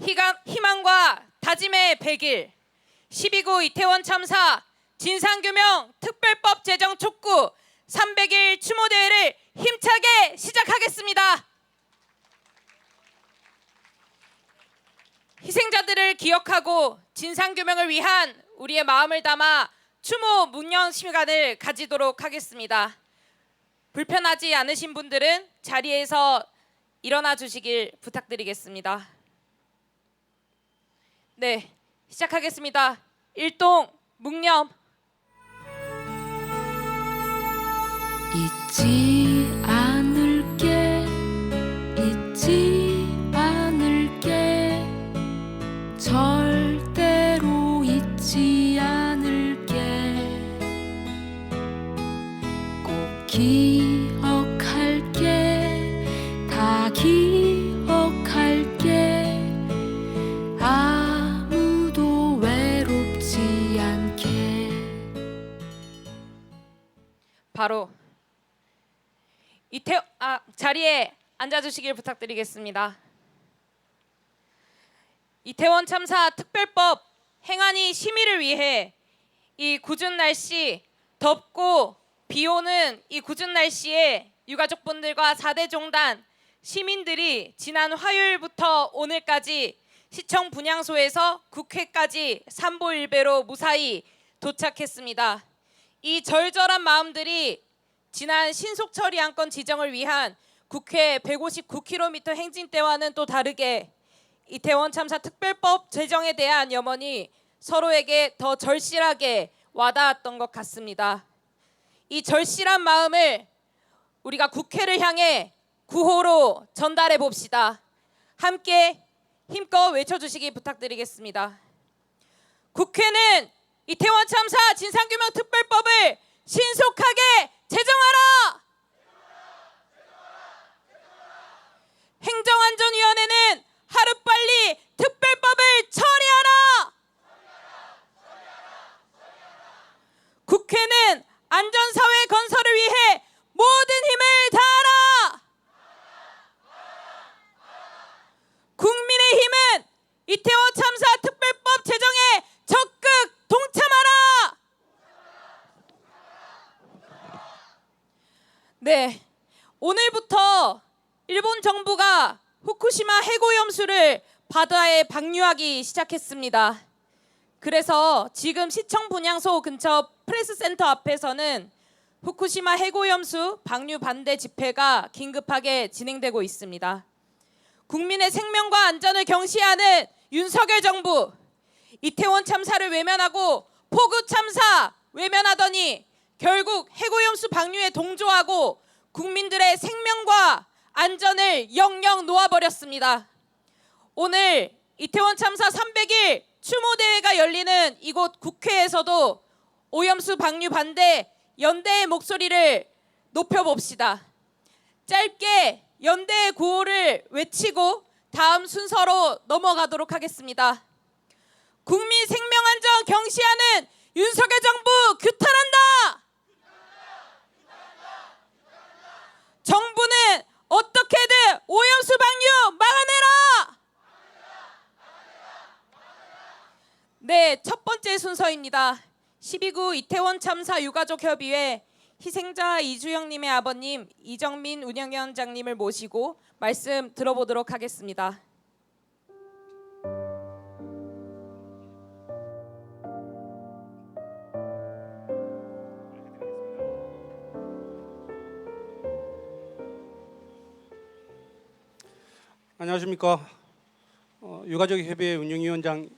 희망과 다짐의 100일 12구 이태원 참사 진상규명 특별법 제정 촉구 300일 추모대회를 힘차게 시작하겠습니다. 희생자들을 기억하고 진상규명을 위한 우리의 마음을 담아 추모 묵념 시간을 가지도록 하겠습니다. 불편하지 않으신 분들은 자리에서 일어나 주시길 부탁드리겠습니다. 네, 시작하겠습니다. 일동 묵념. 잊지 않을게, 잊지 않을게, 절대로 잊지 않을게. 꼭 기억할게, 다 기억할게. 아무도 외롭지 않게. 바로 자리에 앉아주시길 부탁드리겠습니다. 이태원 참사 특별법 행안위 심의를 위해 이 궂은 날씨, 덥고 비 오는 이 궂은 날씨에 유가족분들과 4대 종단 시민들이 지난 화요일부터 오늘까지 시청 분향소에서 국회까지 삼보일배로 무사히 도착했습니다. 이 절절한 마음들이 지난 신속처리 안건 지정을 위한 국회 159km 행진 때와는 또 다르게 이태원 참사 특별법 제정에 대한 염원이 서로에게 더 절실하게 와닿았던 것 같습니다. 이 절실한 마음을 우리가 국회를 향해 구호로 전달해 봅시다. 함께 힘껏 외쳐주시기 부탁드리겠습니다. 국회는 이태원 참사 진상규명 특별법을 신속하게 제정하라! 행정안전위원회는 하루빨리 특별법을 처리하라! 국회는 안전사회 건설을 위해 모든 힘을 다하라! 국민의힘은 이태원 참사 특별법 제정에 적극 동참하라! 네, 오늘부터 일본 정부가 후쿠시마 해고염수를 바다에 방류하기 시작했습니다. 그래서 지금 시청 분향소 근처 프레스센터 앞에서는 후쿠시마 해고염수 방류 반대 집회가 긴급하게 진행되고 있습니다. 국민의 생명과 안전을 경시하는 윤석열 정부, 이태원 참사를 외면하고 포구 참사 외면하더니 결국 해고염수 방류에 동조하고 국민들의 생명과 안전을 영영 놓아버렸습니다. 오늘 이태원 참사 300일 추모대회가 열리는 이곳 국회에서도 오염수 방류 반대 연대의 목소리를 높여봅시다. 짧게 연대의 구호를 외치고 다음 순서로 넘어가도록 하겠습니다. 국민 생명 안전 경시하는 윤석열 정부 규탄한다! 정부는 어떻게든 오염수 방류 막아내라! 네, 첫 번째 순서입니다. 12구 이태원 참사 유가족 협의회 희생자 이주영님의 아버님 이정민 운영위원장님을 모시고 말씀 들어보도록 하겠습니다. 안녕하십니까. 유가족협의회 운영위원장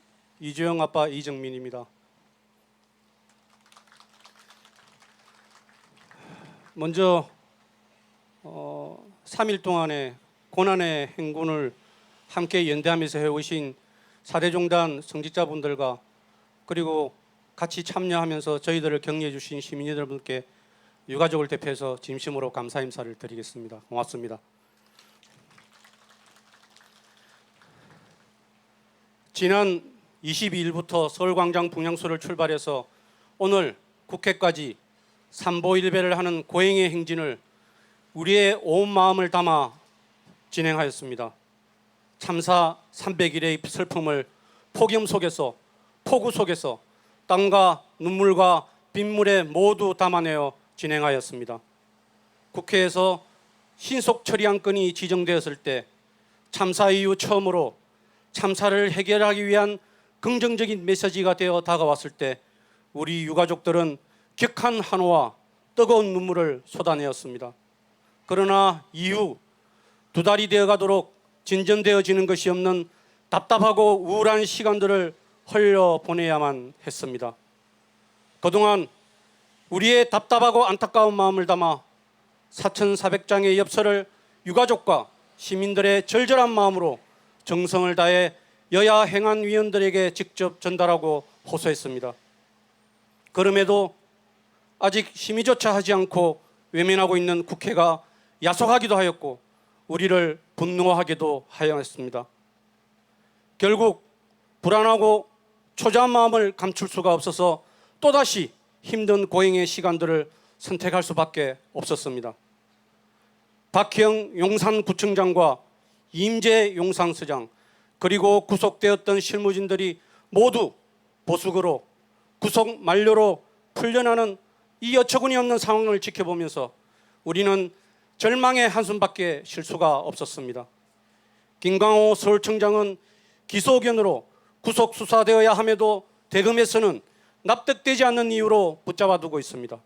이주영 아빠 이정민입니다. 먼저 3일 동안의 고난의 행군을 함께 연대하면서 해오신 4대 종단 성직자분들과 그리고 같이 참여하면서 저희들을 격려해 주신 시민 여러분께 유가족을 대표해서 진심으로 감사 인사를 드리겠습니다. 고맙습니다. 지난 22일부터 서울광장 분향소를 출발해서 오늘 국회까지 삼보일배를 하는 고행의 행진을 우리의 온 마음을 담아 진행하였습니다. 참사 300일의 슬픔을 폭염 속에서, 폭우 속에서 땀과 눈물과 빗물에 모두 담아내어 진행하였습니다. 국회에서 신속 처리한 건이 지정되었을 때 참사 이후 처음으로 참사를 해결하기 위한 긍정적인 메시지가 되어 다가왔을 때 우리 유가족들은 격한 환호와 뜨거운 눈물을 쏟아내었습니다. 그러나 이후 2달이 되어가도록 진전되어지는 것이 없는 답답하고 우울한 시간들을 흘려보내야만 했습니다. 그동안 우리의 답답하고 안타까운 마음을 담아 4,400장의 엽서를 유가족과 시민들의 절절한 마음으로 정성을 다해 여야 행안위원들에게 직접 전달하고 호소했습니다. 그럼에도 아직 심의조차 하지 않고 외면하고 있는 국회가 야속하기도 하였고 우리를 분노하게도 하였습니다. 결국 불안하고 초조한 마음을 감출 수가 없어서 또다시 힘든 고행의 시간들을 선택할 수밖에 없었습니다. 박형 용산구청장과 임재 용산서장 그리고 구속되었던 실무진들이 모두 보석으로 구속 만료로 풀려나는 이 어처구니 없는 상황을 지켜보면서 우리는 절망의 한숨밖에 쉴 수가 없었습니다. 김광호 서울청장은 기소 의견으로 구속 수사되어야 함에도 대검에서는 납득되지 않는 이유로 붙잡아두고 있습니다.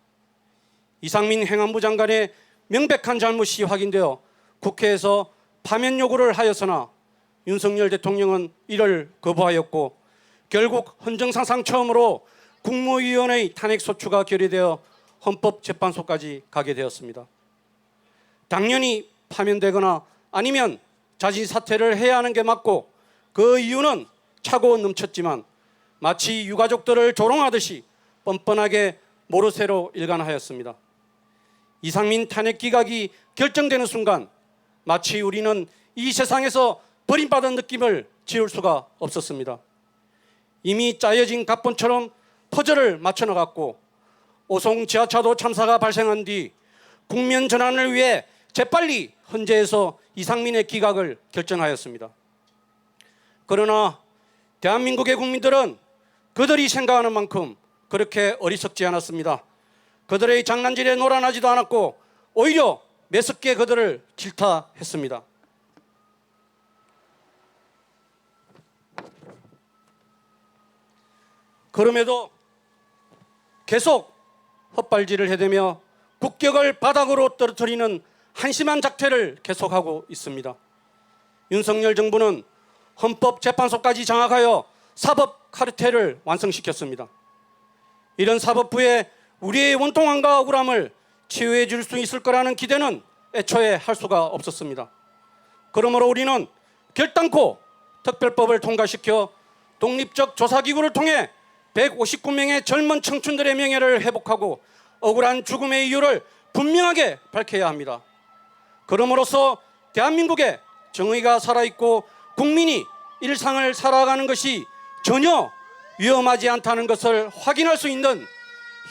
이상민 행안부 장관의 명백한 잘못이 확인되어 국회에서 파면 요구를 하였으나 윤석열 대통령은 이를 거부하였고 결국 헌정사상 처음으로 국무위원의 탄핵소추가 결의되어 헌법재판소까지 가게 되었습니다. 당연히 파면되거나 아니면 자진 사퇴를 해야 하는 게 맞고 그 이유는 차고 넘쳤지만 마치 유가족들을 조롱하듯이 뻔뻔하게 모르쇠로 일관하였습니다. 이상민 탄핵 기각이 결정되는 순간 마치 우리는 이 세상에서 버림받은 느낌을 지울 수가 없었습니다. 이미 짜여진 각본처럼 퍼즐을 맞춰 나갔고 오송 지하차도 참사가 발생한 뒤 국면 전환을 위해 재빨리 헌재에서 이상민의 기각을 결정하였습니다. 그러나 대한민국의 국민들은 그들이 생각하는 만큼 그렇게 어리석지 않았습니다. 그들의 장난질에 놀아나지도 않았고 오히려 매섭게 그들을 질타했습니다. 그럼에도 계속 헛발질을 해대며 국격을 바닥으로 떨어뜨리는 한심한 작태를 계속하고 있습니다. 윤석열 정부는 헌법재판소까지 장악하여 사법 카르텔을 완성시켰습니다. 이런 사법부에 우리의 원통함과 억울함을 치유해 줄 수 있을 거라는 기대는 애초에 할 수가 없었습니다. 그러므로 우리는 결단코 특별법을 통과시켜 독립적 조사기구를 통해 159명의 젊은 청춘들의 명예를 회복하고 억울한 죽음의 이유를 분명하게 밝혀야 합니다. 그럼으로써 대한민국에 정의가 살아있고 국민이 일상을 살아가는 것이 전혀 위험하지 않다는 것을 확인할 수 있는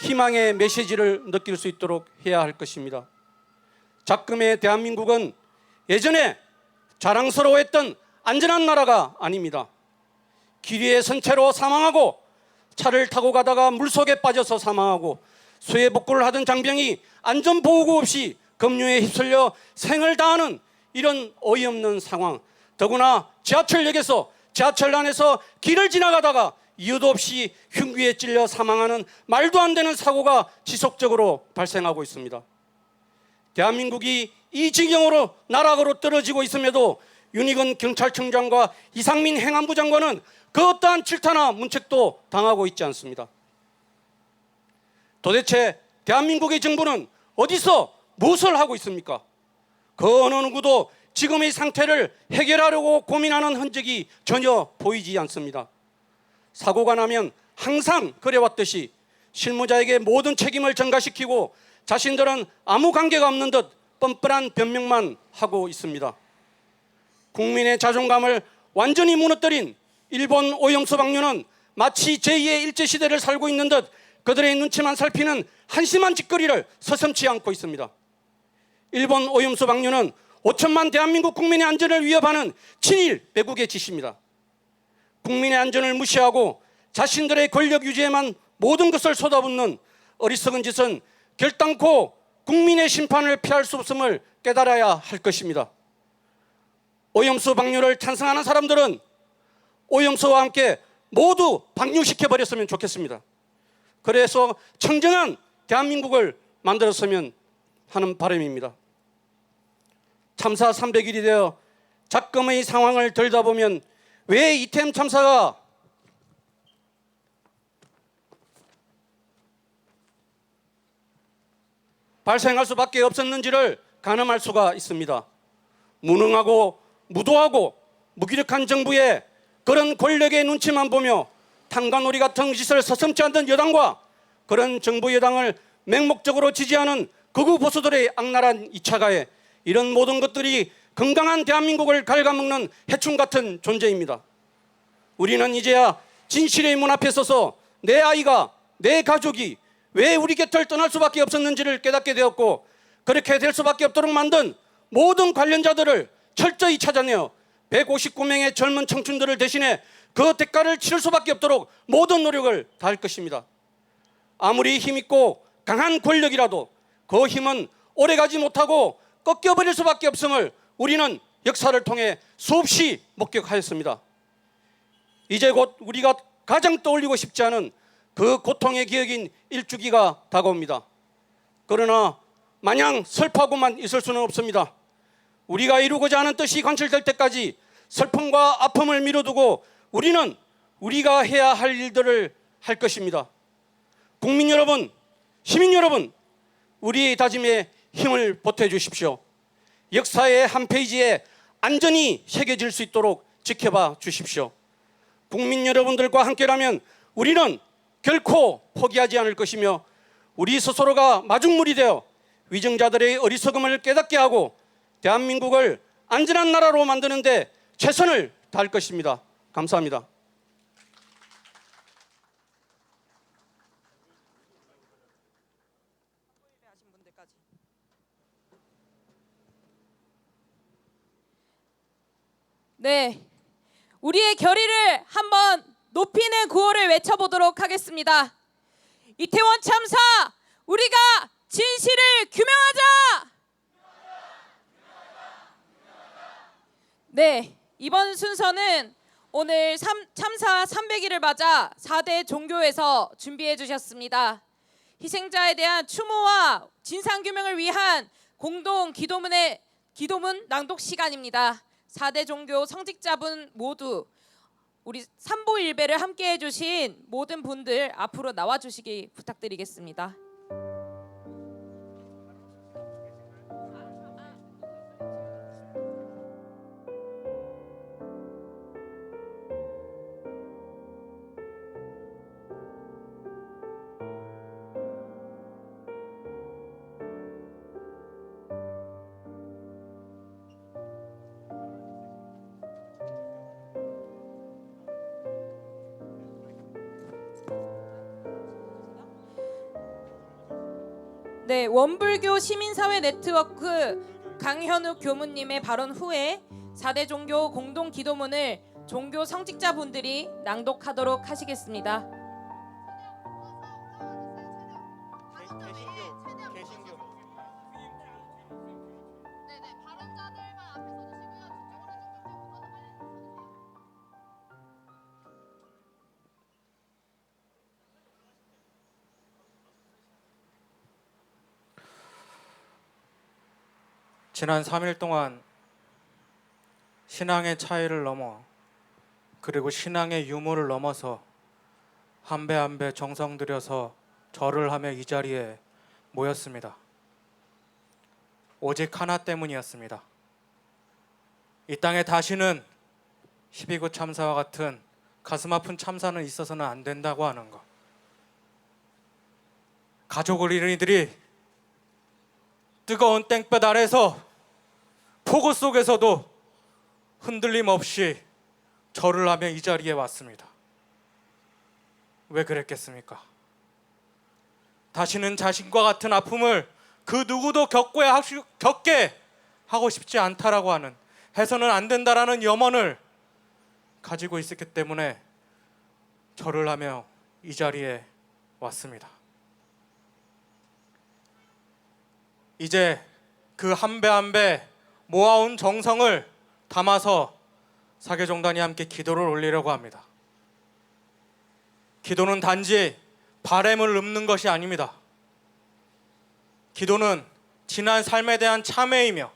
희망의 메시지를 느낄 수 있도록 해야 할 것입니다. 작금의 대한민국은 예전에 자랑스러워했던 안전한 나라가 아닙니다. 길 위에 선 채로 사망하고 차를 타고 가다가 물속에 빠져서 사망하고 수해 복구를 하던 장병이 안전보호구 없이 급류에 휩쓸려 생을 다하는 이런 어이없는 상황, 더구나 지하철역에서 지하철 안에서 길을 지나가다가 이유도 없이 흉기에 찔려 사망하는 말도 안 되는 사고가 지속적으로 발생하고 있습니다. 대한민국이 이 지경으로 나락으로 떨어지고 있음에도 윤희근 경찰청장과 이상민 행안부 장관은 그 어떠한 질타나 문책도 당하고 있지 않습니다. 도대체 대한민국의 정부는 어디서 무엇을 하고 있습니까? 그 어느 누구도 지금의 상태를 해결하려고 고민하는 흔적이 전혀 보이지 않습니다. 사고가 나면 항상 그래왔듯이 실무자에게 모든 책임을 전가시키고 자신들은 아무 관계가 없는 듯 뻔뻔한 변명만 하고 있습니다. 국민의 자존감을 완전히 무너뜨린 일본 오염수 방류는 마치 제2의 일제시대를 살고 있는 듯 그들의 눈치만 살피는 한심한 짓거리를 서슴지 않고 있습니다. 일본 오염수 방류는 5천만 대한민국 국민의 안전을 위협하는 친일 매국의 짓입니다. 국민의 안전을 무시하고 자신들의 권력 유지에만 모든 것을 쏟아붓는 어리석은 짓은 결단코 국민의 심판을 피할 수 없음을 깨달아야 할 것입니다. 오염수 방류를 찬성하는 사람들은 오염수와 함께 모두 방류시켜 버렸으면 좋겠습니다. 그래서 청정한 대한민국을 만들었으면 하는 바람입니다. 참사 300일이 되어 작금의 상황을 들여다보면 왜 이태원 참사가 발생할 수밖에 없었는지를 가늠할 수가 있습니다. 무능하고 무도하고 무기력한 정부의 그런 권력의 눈치만 보며 탄관오리 같은 짓을 서슴지 않던 여당과 그런 정부 여당을 맹목적으로 지지하는 극우 보수들의 악랄한 2차 가해, 이런 모든 것들이 건강한 대한민국을 갉아먹는 해충 같은 존재입니다. 우리는 이제야 진실의 문 앞에 서서 내 아이가, 내 가족이 왜 우리 곁을 떠날 수밖에 없었는지를 깨닫게 되었고, 그렇게 될 수밖에 없도록 만든 모든 관련자들을 철저히 찾아내어 159명의 젊은 청춘들을 대신해 그 대가를 치를 수밖에 없도록 모든 노력을 다할 것입니다. 아무리 힘있고 강한 권력이라도 그 힘은 오래가지 못하고 꺾여버릴 수밖에 없음을 우리는 역사를 통해 수없이 목격하였습니다. 이제 곧 우리가 가장 떠올리고 싶지 않은 그 고통의 기억인 일주기가 다가옵니다. 그러나 마냥 슬퍼하고만 있을 수는 없습니다. 우리가 이루고자 하는 뜻이 관철될 때까지 슬픔과 아픔을 미뤄두고 우리는 우리가 해야 할 일들을 할 것입니다. 국민 여러분, 시민 여러분, 우리의 다짐에 힘을 보태주십시오. 역사의 한 페이지에 안전히 새겨질 수 있도록 지켜봐 주십시오. 국민 여러분들과 함께라면 우리는 결코 포기하지 않을 것이며, 우리 스스로가 마중물이 되어 위정자들의 어리석음을 깨닫게 하고 대한민국을 안전한 나라로 만드는 데 최선을 다할 것입니다. 감사합니다. 네, 우리의 결의를 한번 높이는 구호를 외쳐보도록 하겠습니다. 이태원 참사, 우리가 진실을 규명하자! 네, 이번 순서는 오늘 참사 300일을 맞아 4대 종교에서 준비해 주셨습니다. 희생자에 대한 추모와 진상규명을 위한 공동 기도문 낭독 시간입니다. 4대 종교 성직자분 모두 우리 삼보일배를 함께 해주신 모든 분들 앞으로 나와주시기 부탁드리겠습니다. 네, 원불교 시민사회 네트워크 강현욱 교무님의 발언 후에 4대 종교 공동 기도문을 종교 성직자분들이 낭독하도록 하시겠습니다. 지난 3일 동안 신앙의 차이를 넘어, 그리고 신앙의 유무를 넘어서 한 배 한 배 정성 들여서 절을 하며 이 자리에 모였습니다. 오직 하나 때문이었습니다. 이 땅에 다시는 12구 참사와 같은 가슴 아픈 참사는 있어서는 안 된다고 하는 것. 가족 어린이들이 뜨거운 땡볕 아래서 폭우 속에서도 흔들림 없이 절을 하며 이 자리에 왔습니다. 왜 그랬겠습니까? 다시는 자신과 같은 아픔을 그 누구도 겪게 하고 싶지 않다라고 하는, 해서는 안 된다라는 염원을 가지고 있었기 때문에 절을 하며 이 자리에 왔습니다. 이제 그 한 배 한 배 모아온 정성을 담아서 사계종단이 함께 기도를 올리려고 합니다. 기도는 단지 바램을 읊는 것이 아닙니다. 기도는 지난 삶에 대한 참회이며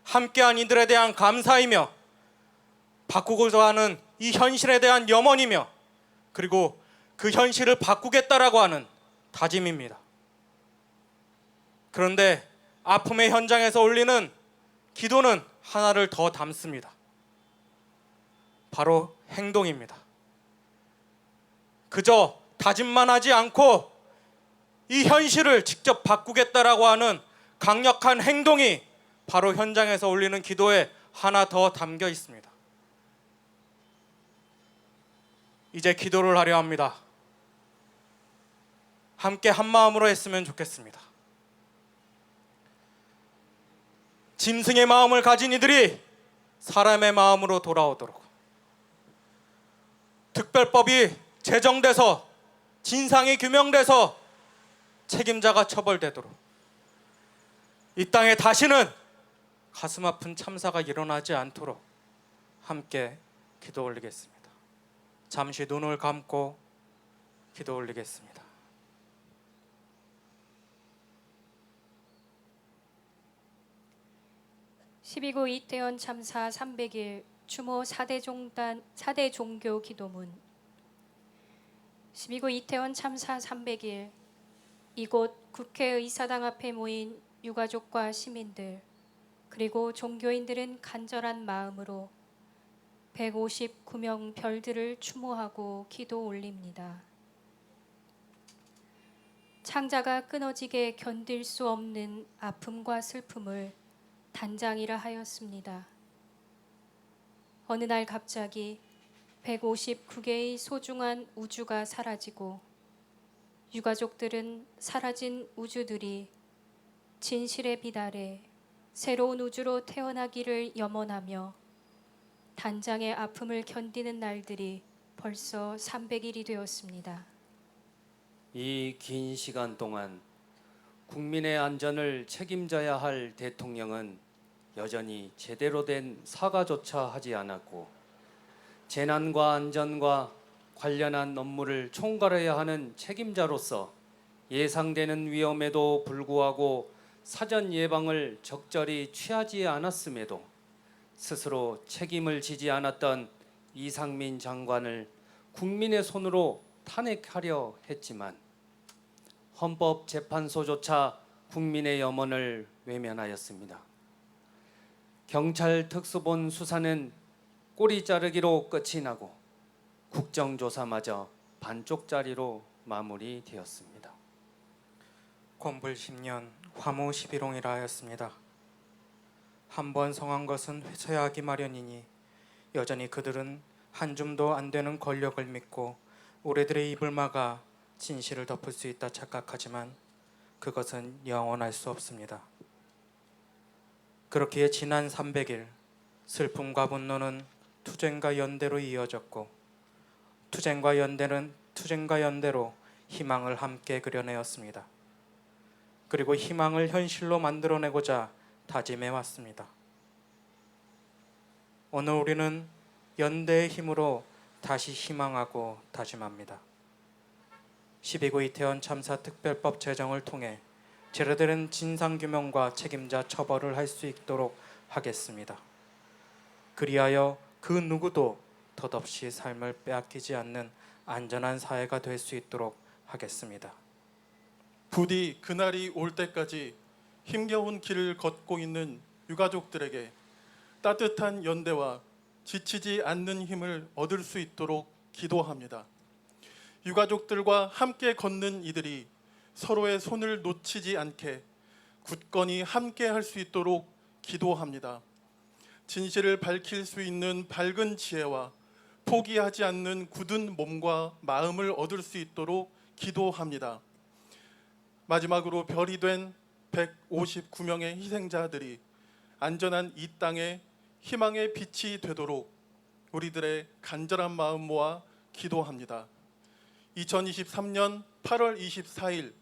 함께한 이들에 대한 감사이며 바꾸고자 하는 이 현실에 대한 염원이며 그리고 그 현실을 바꾸겠다라고 하는 다짐입니다. 그런데 아픔의 현장에서 올리는 기도는 하나를 더 담습니다. 바로 행동입니다. 그저 다짐만 하지 않고 이 현실을 직접 바꾸겠다라고 하는 강력한 행동이 바로 현장에서 올리는 기도에 하나 더 담겨 있습니다. 이제 기도를 하려 합니다. 함께 한 마음으로 했으면 좋겠습니다. 짐승의 마음을 가진 이들이 사람의 마음으로 돌아오도록, 특별법이 제정돼서 진상이 규명돼서 책임자가 처벌되도록, 이 땅에 다시는 가슴 아픈 참사가 일어나지 않도록 함께 기도 올리겠습니다. 잠시 눈을 감고 기도 올리겠습니다. (12구) 이태원 참사 300일 추모 4대 종교 기도문. 12구 이태원 참사 300일 이곳 국회의사당 앞에 모인 유가족과 시민들 그리고 종교인들은 간절한 마음으로 159명 별들을 추모하고 기도 올립니다. 창자가 끊어지게 견딜 수 없는 아픔과 슬픔을 단장이라 하였습니다. 어느 날 갑자기 159개의 소중한 우주가 사라지고 유가족들은 사라진 우주들이 진실의 빛 아래 새로운 우주로 태어나기를 염원하며 단장의 아픔을 견디는 날들이 벌써 300일이 되었습니다. 이 긴 시간 동안 국민의 안전을 책임져야 할 대통령은 여전히 제대로 된 사과조차 하지 않았고 재난과 안전과 관련한 업무를 총괄해야 하는 책임자로서 예상되는 위험에도 불구하고 사전 예방을 적절히 취하지 않았음에도 스스로 책임을 지지 않았던 이상민 장관을 국민의 손으로 탄핵하려 했지만 헌법재판소조차 국민의 염원을 외면하였습니다. 경찰 특수본 수사는 꼬리 자르기로 끝이 나고 국정조사마저 반쪽짜리로 마무리되었습니다. 권불 10년 화무 11홍이라 하였습니다. 한번 성한 것은 회차하기 마련이니 여전히 그들은 한 줌도 안 되는 권력을 믿고 우리들의 입을 막아 진실을 덮을 수 있다 착각하지만 그것은 영원할 수 없습니다. 그렇기에 지난 300일 슬픔과 분노는 투쟁과 연대로 이어졌고 투쟁과 연대로 희망을 함께 그려내었습니다. 그리고 희망을 현실로 만들어내고자 다짐해 왔습니다. 오늘 우리는 연대의 힘으로 다시 희망하고 다짐합니다. 12구 이태원 참사 특별법 제정을 통해 제대로 진상규명과 책임자 처벌을 할 수 있도록 하겠습니다. 그리하여 그 누구도 덧없이 삶을 빼앗기지 않는 안전한 사회가 될 수 있도록 하겠습니다. 부디 그날이 올 때까지 힘겨운 길을 걷고 있는 유가족들에게 따뜻한 연대와 지치지 않는 힘을 얻을 수 있도록 기도합니다. 유가족들과 함께 걷는 이들이 서로의 손을 놓치지 않게 굳건히 함께 할 수 있도록 기도합니다. 진실을 밝힐 수 있는 밝은 지혜와 포기하지 않는 굳은 몸과 마음을 얻을 수 있도록 기도합니다. 마지막으로 별이 된 159명의 희생자들이 안전한 이 땅에 희망의 빛이 되도록 우리들의 간절한 마음 모아 기도합니다. 2023년 8월 24일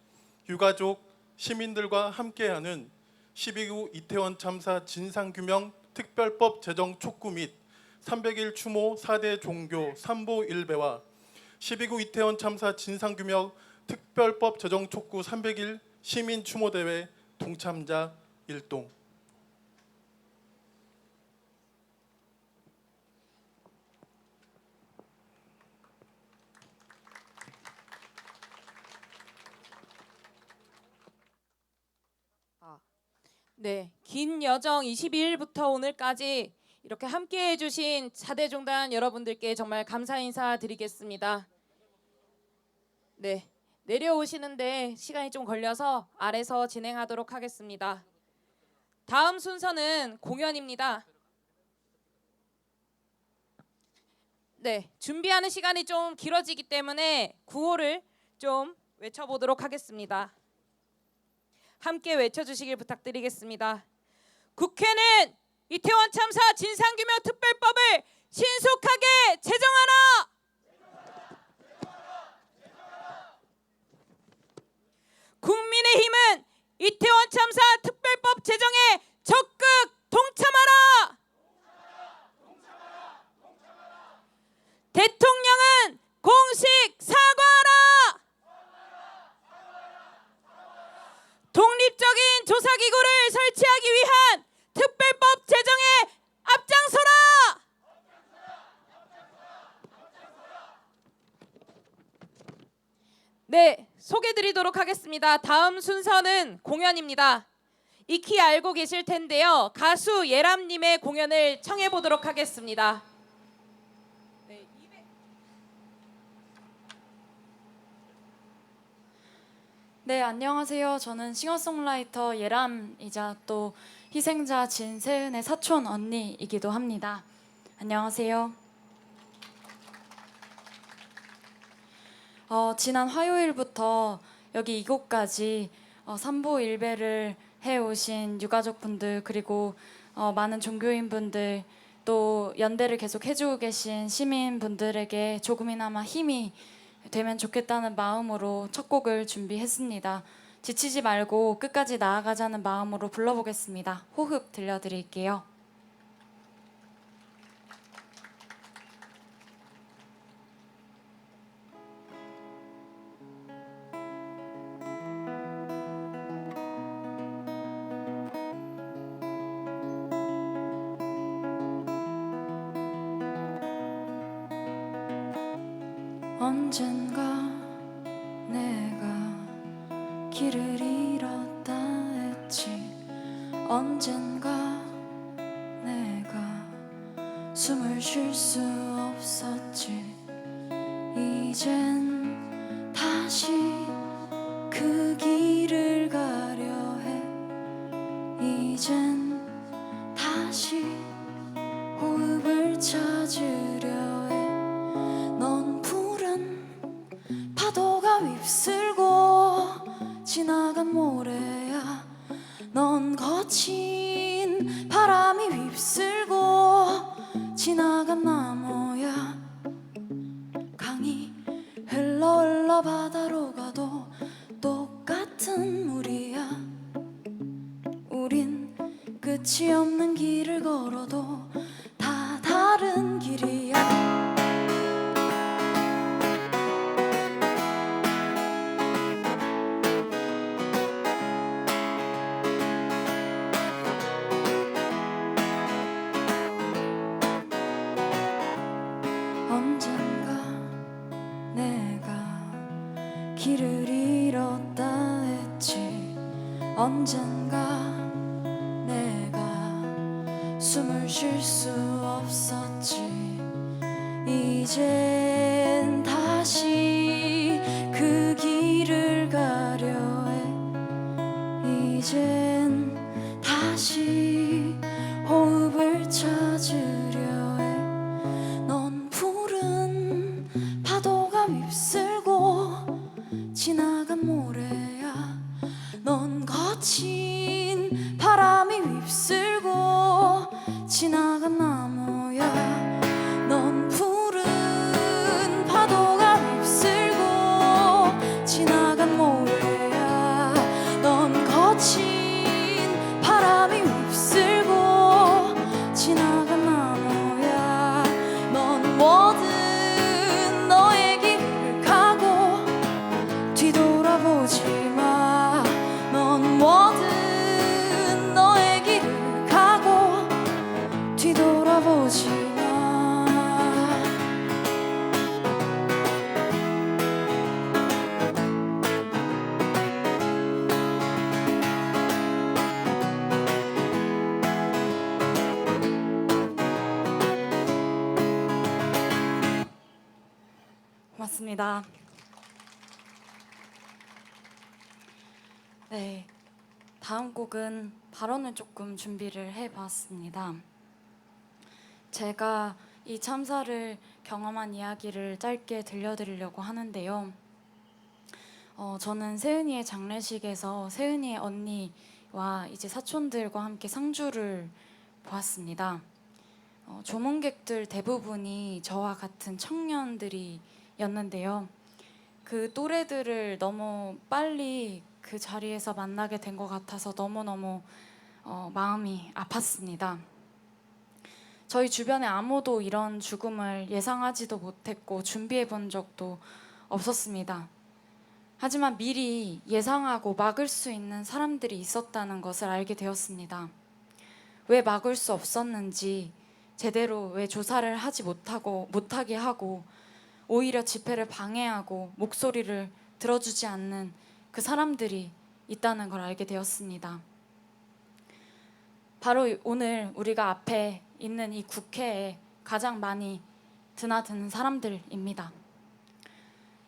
유가족 시민들과 함께하는 12구 이태원 참사 진상규명 특별법 제정 촉구 및 300일 추모 4대 종교 삼보 일배와 12구 이태원 참사 진상규명 특별법 제정 촉구 300일 시민 추모대회 동참자 일동. 네, 긴 여정 22일부터 오늘까지 이렇게 함께해 주신 사대종단 여러분들께 정말 감사 인사드리겠습니다. 네, 내려오시는데 시간이 좀 걸려서 아래서 진행하도록 하겠습니다. 다음 순서는 공연입니다. 네, 준비하는 시간이 좀 길어지기 때문에 구호를 좀 외쳐보도록 하겠습니다. 함께 외쳐주시길 부탁드리겠습니다. 국회는 이태원 참사 진상규명 특별법을 신속하게 제정하라! 국민의힘은 이태원 참사 특별법 제정에 적극 동참하라! 대통령은 공식 사과하라! 독립적인 조사기구를 설치하기 위한 특별법 제정에 앞장서라! 네, 소개드리도록 하겠습니다. 다음 순서는 공연입니다. 익히 알고 계실 텐데요. 가수 예람님의 공연을 청해보도록 하겠습니다. 네, 안녕하세요. 저는 싱어송라이터 예람이자 또 희생자 진세은의 사촌 언니이기도 합니다. 안녕하세요. 지난 화요일부터 여기 이곳까지 삼보 일배를 해오신 유가족분들 그리고 많은 종교인분들 또 연대를 계속 해주고 계신 시민분들에게 조금이나마 힘이 되면 좋겠다는 마음으로 첫 곡을 준비했습니다. 지치지 말고 끝까지 나아가자는 마음으로 불러보겠습니다. 호흡 들려드릴게요. 언젠가 내가 길을 잃었다 했지. 언젠가 내가 숨을 쉴 수 없었지. 이젠 다시 그 길을 가려 해. 이젠 다시 호흡을 찾으려 해. 넌 파도가 휩쓸고 지나간 모래야. 넌 거친 바람이 휩쓸고 지나간 나무야. 강이 흘러 바다로 가도 똑같은 물이야. 우린 끝이 없는 길을 걸어도 다 다른 길이야. 언젠가 내가 길을 잃었다 했지. 언젠가 내가 숨을 쉴 수 없었지. 이젠 다시 그 길을 가려 해. 이젠 다시 호흡을 찾으려 해. 넌 푸른 파도가 휩쓸고 지나간 모래야. 넌 거친 바람이 휩쓸고 뭐든 너의 길을 가고 뒤돌아보지 마. 넌 뭐든 너의 길을 가고 뒤돌아보지 마. 고맙습니다. 네, 다음 곡은 발언을 조금 준비를 해봤습니다. 제가 이 참사를 경험한 이야기를 짧게 들려드리려고 하는데요. 저는 세은이의 장례식에서 세은이의 언니와 이제 사촌들과 함께 상주를 보았습니다. 조문객들 대부분이 저와 같은 청년들이었는데요. 그 또래들을 너무 빨리 그 자리에서 만나게 된 것 같아서 너무너무 마음이 아팠습니다. 저희 주변에 아무도 이런 죽음을 예상하지도 못했고 준비해 본 적도 없었습니다. 하지만 미리 예상하고 막을 수 있는 사람들이 있었다는 것을 알게 되었습니다. 왜 막을 수 없었는지, 제대로 왜 조사를 하지 못하게 하고 오히려 집회를 방해하고 목소리를 들어주지 않는 그 사람들이 있다는 걸 알게 되었습니다. 바로 오늘 우리가 앞에 있는 이 국회에 가장 많이 드나드는 사람들입니다.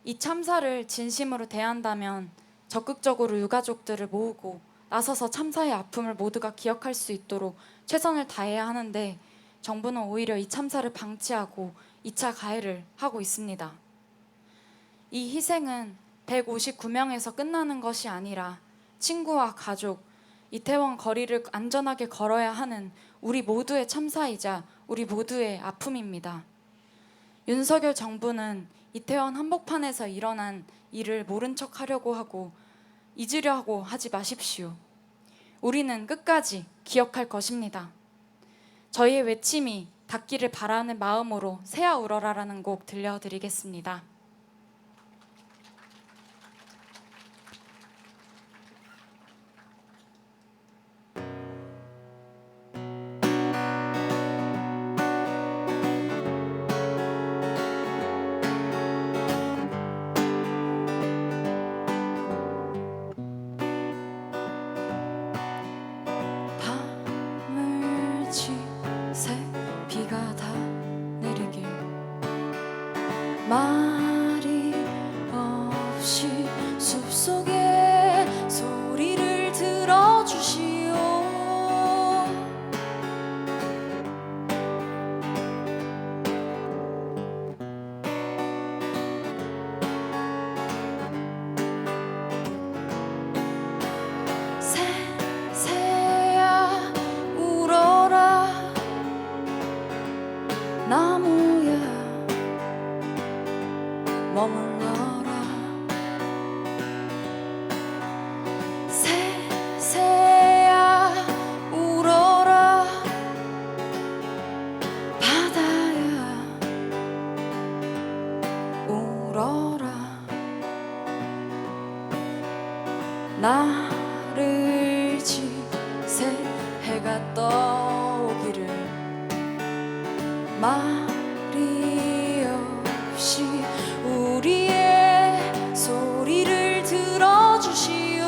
이 참사를 진심으로 대한다면 적극적으로 유가족들을 모으고 나서서 참사의 아픔을 모두가 기억할 수 있도록 최선을 다해야 하는데, 정부는 오히려 이 참사를 방치하고 2차 가해를 하고 있습니다. 이 희생은 159명에서 끝나는 것이 아니라 친구와 가족, 이태원 거리를 안전하게 걸어야 하는 우리 모두의 참사이자 우리 모두의 아픔입니다. 윤석열 정부는 이태원 한복판에서 일어난 일을 모른 척 하려고 하고 잊으려고 하지 마십시오. 우리는 끝까지 기억할 것입니다. 저희의 외침이 닿기를 바라는 마음으로 새야 울어라라는 곡 들려드리겠습니다. 밤을 지새 비가 다 내리길 말이 없이 숲속에 소리를 들어주시오. 새야 울어라 나무야 머물러라. 새야 울어라 바다야 울어라. 나를 지새 해가 떠오기를 말이 없이 우리의 소리를 들어주시오.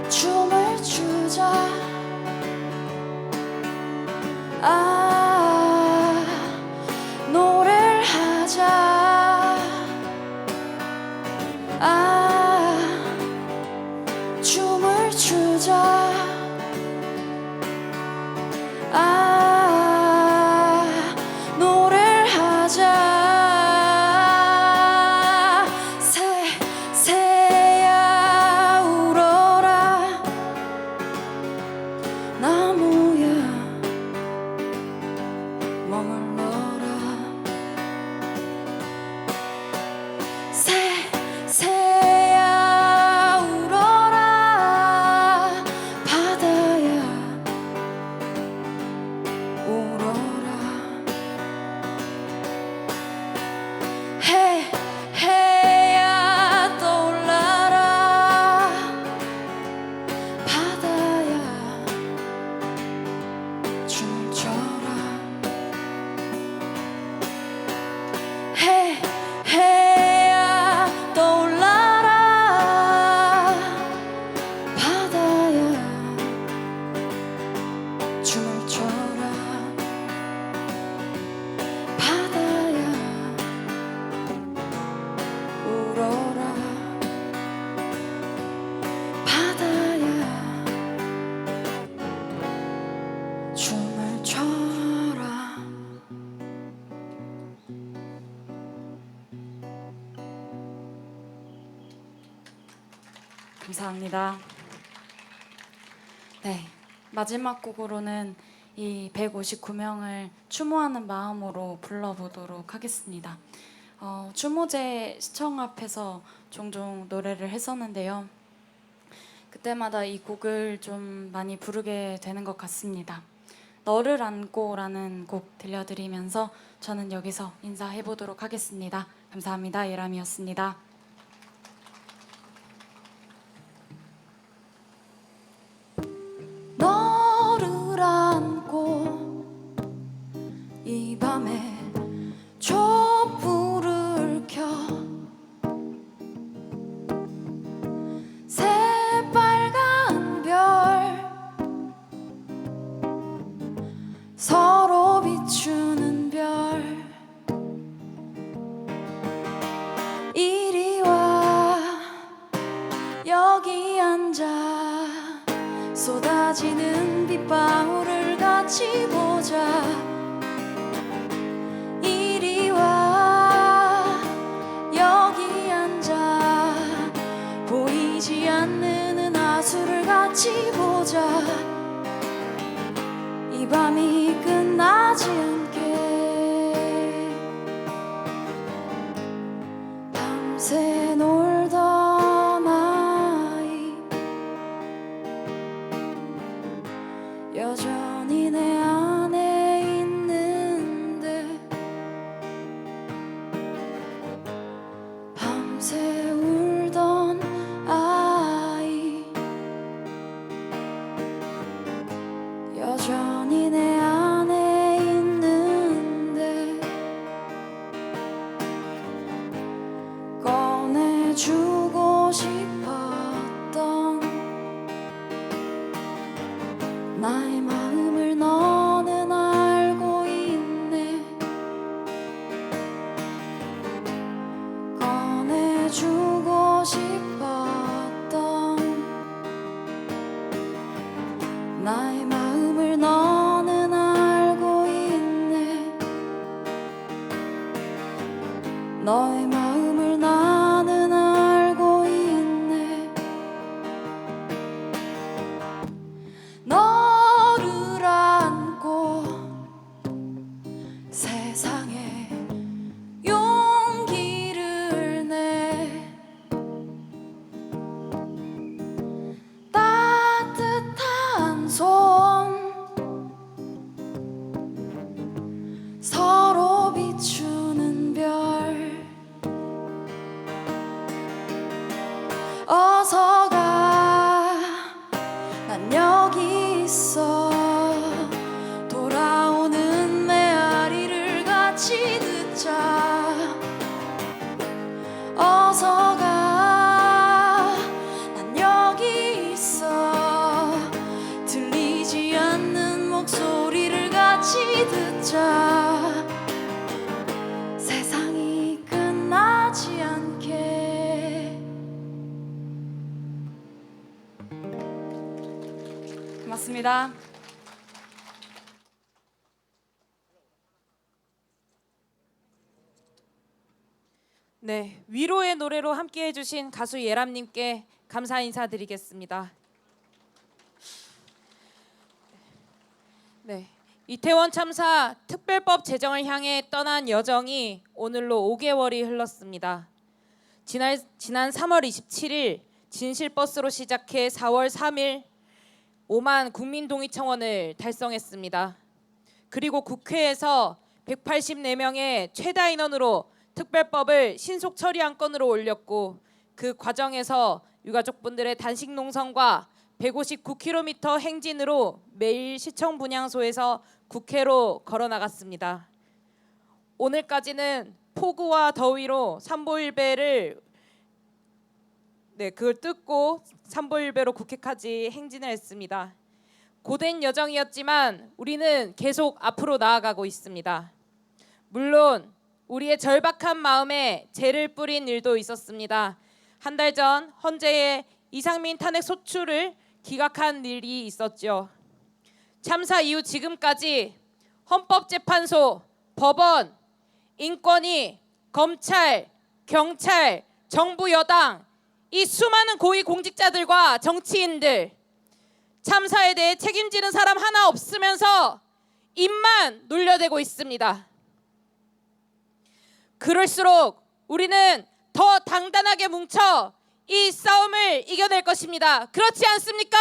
춤을 추자. 노래를 하자. 감사합니다. 네, 마지막 곡으로는 이 159명을 추모하는 마음으로 불러보도록 하겠습니다. 추모제 시청 앞에서 종종 노래를 했었는데요. 그때마다 이 곡을 좀 많이 부르게 되는 것 같습니다. 너를 안고라는 곡 들려드리면서 저는 여기서 인사해 보도록 하겠습니다. 감사합니다. 예람이었습니다. 너를 안고 이 밤에 촛불을 켜 새빨간 별 서로 비추는 별 이리 와 여기 앉아 쏟아지는 빗방울을 같이 보자 이리 와 여기 앉아 보이지 않는 은하수를 같이 보자 이 밤이 끝나지 않게 밤새 놀던 아이 여전히 내 안에 있는데 밤새 울던 아이 여전히 내 안에 있는데 꺼내주고 싶었던 나의 마음을 너는 알고 있네 꺼내주고 싶었던 나의 마음을 너는 알고 있네 너의 마음을 나는 알고 있네 너를 안고 세상에 용기를 내 따뜻한 손 서로 비추는 별 어서 가 난 여기 있어 돌아오는 메아리를 같이 듣자 어서 가 난 여기 있어 들리지 않는 목소리를 같이 듣자 세상이 끝나지 않게 고맙습니다. 네, 위로의 노래로 함께 해주신 가수 예람님께 감사 인사드리겠습니다. 네, 이태원 참사 특별법 제정을 향해 떠난 여정이 오늘로 5개월이 흘렀습니다. 지난 3월 27일 진실버스로 시작해 4월 3일 5만 국민동의청원을 달성했습니다. 그리고 국회에서 184명의 최다 인원으로 특별법을 신속 처리한 건으로 올렸고 그 과정에서 유가족분들의 단식 농성과 159km 행진으로 매일 시청 분향소에서 국회로 걸어 나갔습니다. 오늘까지는 폭우와 더위로 삼보일배를 그걸 뜯고 삼보일배로 국회까지 행진을 했습니다. 고된 여정이었지만 우리는 계속 앞으로 나아가고 있습니다. 물론 우리의 절박한 마음에 재를 뿌린 일도 있었습니다. 한 달 전 헌재에 이상민 탄핵 소추를 기각한 일이 있었죠. 참사 이후 지금까지 헌법재판소, 법원, 인권위, 검찰, 경찰, 정부 여당 이 수많은 고위 공직자들과 정치인들, 참사에 대해 책임지는 사람 하나 없으면서 입만 놀려대고 있습니다. 그럴수록 우리는 더 단단하게 뭉쳐 이 싸움을 이겨낼 것입니다. 그렇지 않습니까?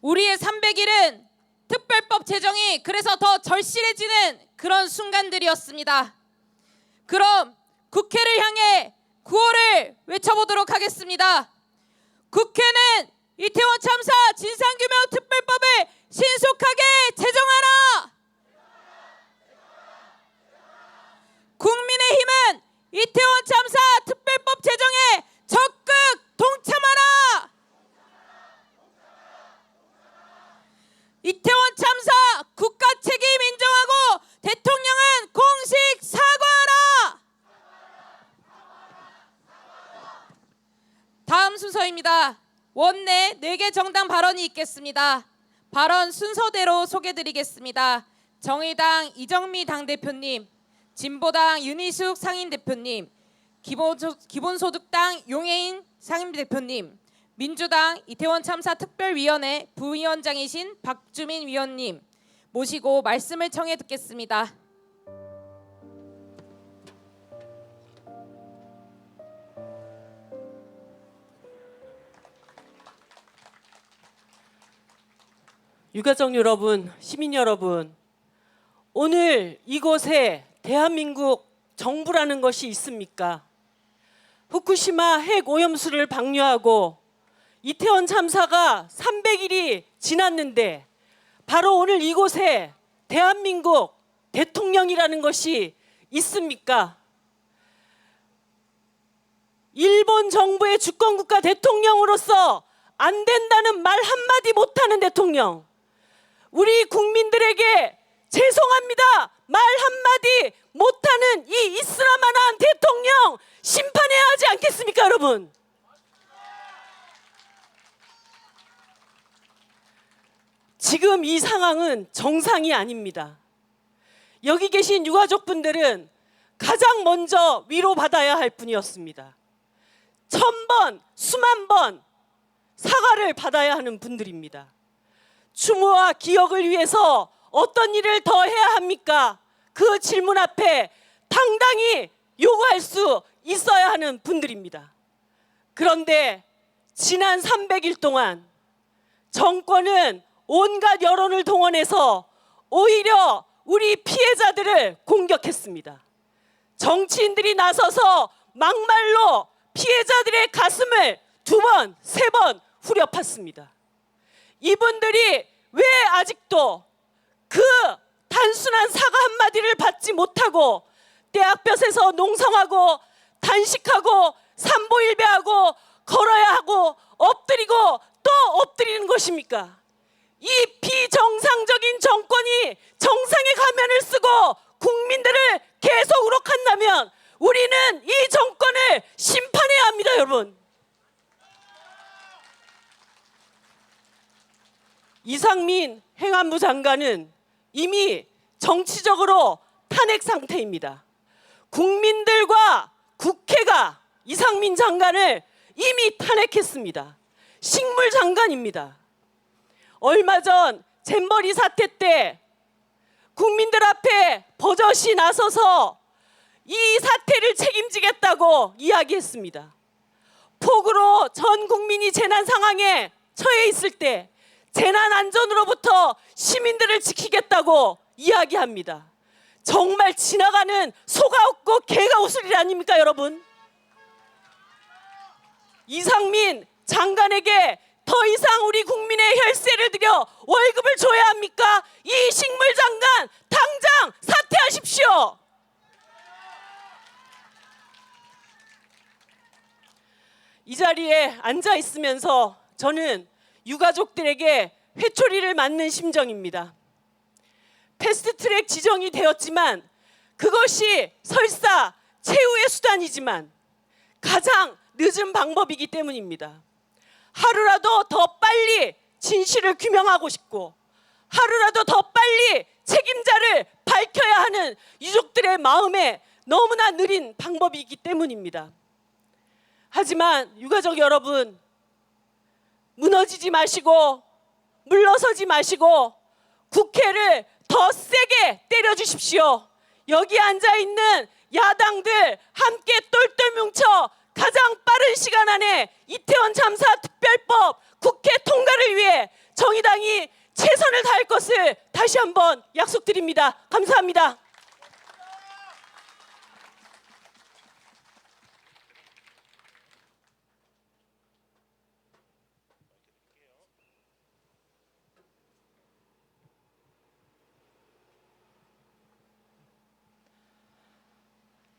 우리의 300일은 특별법 제정이 그래서 더 절실해지는 그런 순간들이었습니다. 그럼 국회를 향해 구호를 외쳐보도록 하겠습니다. 국회는 이태원 참사 진상규명 특별법을 신속하게 제정하라! 국민의힘은 이태원 참사 특별법 제정에 적극 동참하라! 이태원 참사 국가 책임 인정하고 대통령은 공식 사과하라! 다음 순서입니다. 원내 4개 정당 발언이 있겠습니다. 발언 순서대로 소개드리겠습니다. 정의당 이정미 당대표님, 진보당 윤희숙 상임대표님, 기본소득당 용해인 상임대표님, 민주당 이태원 참사 특별위원회 부위원장이신 박주민 위원님 모시고 말씀을 청해 듣겠습니다. 유가족 여러분, 시민 여러분, 오늘 이곳에 대한민국 정부라는 것이 있습니까? 후쿠시마 핵 오염수를 방류하고 이태원 참사가 300일이 지났는데 바로 오늘 이곳에 대한민국 대통령이라는 것이 있습니까? 일본 정부의 주권국가 대통령으로서 안 된다는 말 한마디 못하는 대통령, 우리 국민들에게 죄송합니다 말 한마디 못하는 이 이슬람만한 대통령 심판해야 하지 않겠습니까, 여러분? 지금 이 상황은 정상이 아닙니다. 여기 계신 유가족분들은 가장 먼저 위로받아야 할 분이었습니다. 1000번, 수만 번 사과를 받아야 하는 분들입니다. 추모와 기억을 위해서 어떤 일을 더 해야 합니까? 그 질문 앞에 당당히 요구할 수 있어야 하는 분들입니다. 그런데 지난 300일 동안 정권은 온갖 여론을 동원해서 오히려 우리 피해자들을 공격했습니다. 정치인들이 나서서 막말로 피해자들의 가슴을 2번, 3번 후려 팠습니다. 이분들이 왜 아직도 그 단순한 사과 한마디를 받지 못하고 떼약볕에서 농성하고 단식하고 삼보일배하고 걸어야 하고 엎드리고 또 엎드리는 것입니까? 이 비정상적인 정권이 정상의 가면을 쓰고 국민들을 계속 우롱한다면 우리는 이 정권을 심판해야 합니다, 여러분. 이상민 행안부 장관은 이미 정치적으로 탄핵 상태입니다. 국민들과 국회가 이상민 장관을 이미 탄핵했습니다. 식물 장관입니다. 얼마 전 잼버리 사태 때 국민들 앞에 버젓이 나서서 이 사태를 책임지겠다고 이야기했습니다. 폭우로 전 국민이 재난 상황에 처해 있을 때 재난 안전으로부터 시민들을 지키겠다고 이야기합니다. 정말 지나가는 소가 웃고 개가 웃을 일 아닙니까, 여러분? 이상민 장관에게 더 이상 우리 국민의 혈세를 들여 월급을 줘야 합니까? 이 식물 장관 당장 사퇴하십시오. 이 자리에 앉아 있으면서 저는 유가족들에게 회초리를 맞는 심정입니다. 패스트트랙 지정이 되었지만 그것이 설사 최후의 수단이지만 가장 늦은 방법이기 때문입니다. 하루라도 더 빨리 진실을 규명하고 싶고 하루라도 더 빨리 책임자를 밝혀야 하는 유족들의 마음에 너무나 느린 방법이기 때문입니다. 하지만 유가족 여러분, 무너지지 마시고 물러서지 마시고 국회를 더 세게 때려주십시오. 여기 앉아있는 야당들 함께 똘똘 뭉쳐 가장 빠른 시간 안에 이태원 참사 특별법 국회 통과를 위해 정의당이 최선을 다할 것을 다시 한번 약속드립니다. 감사합니다.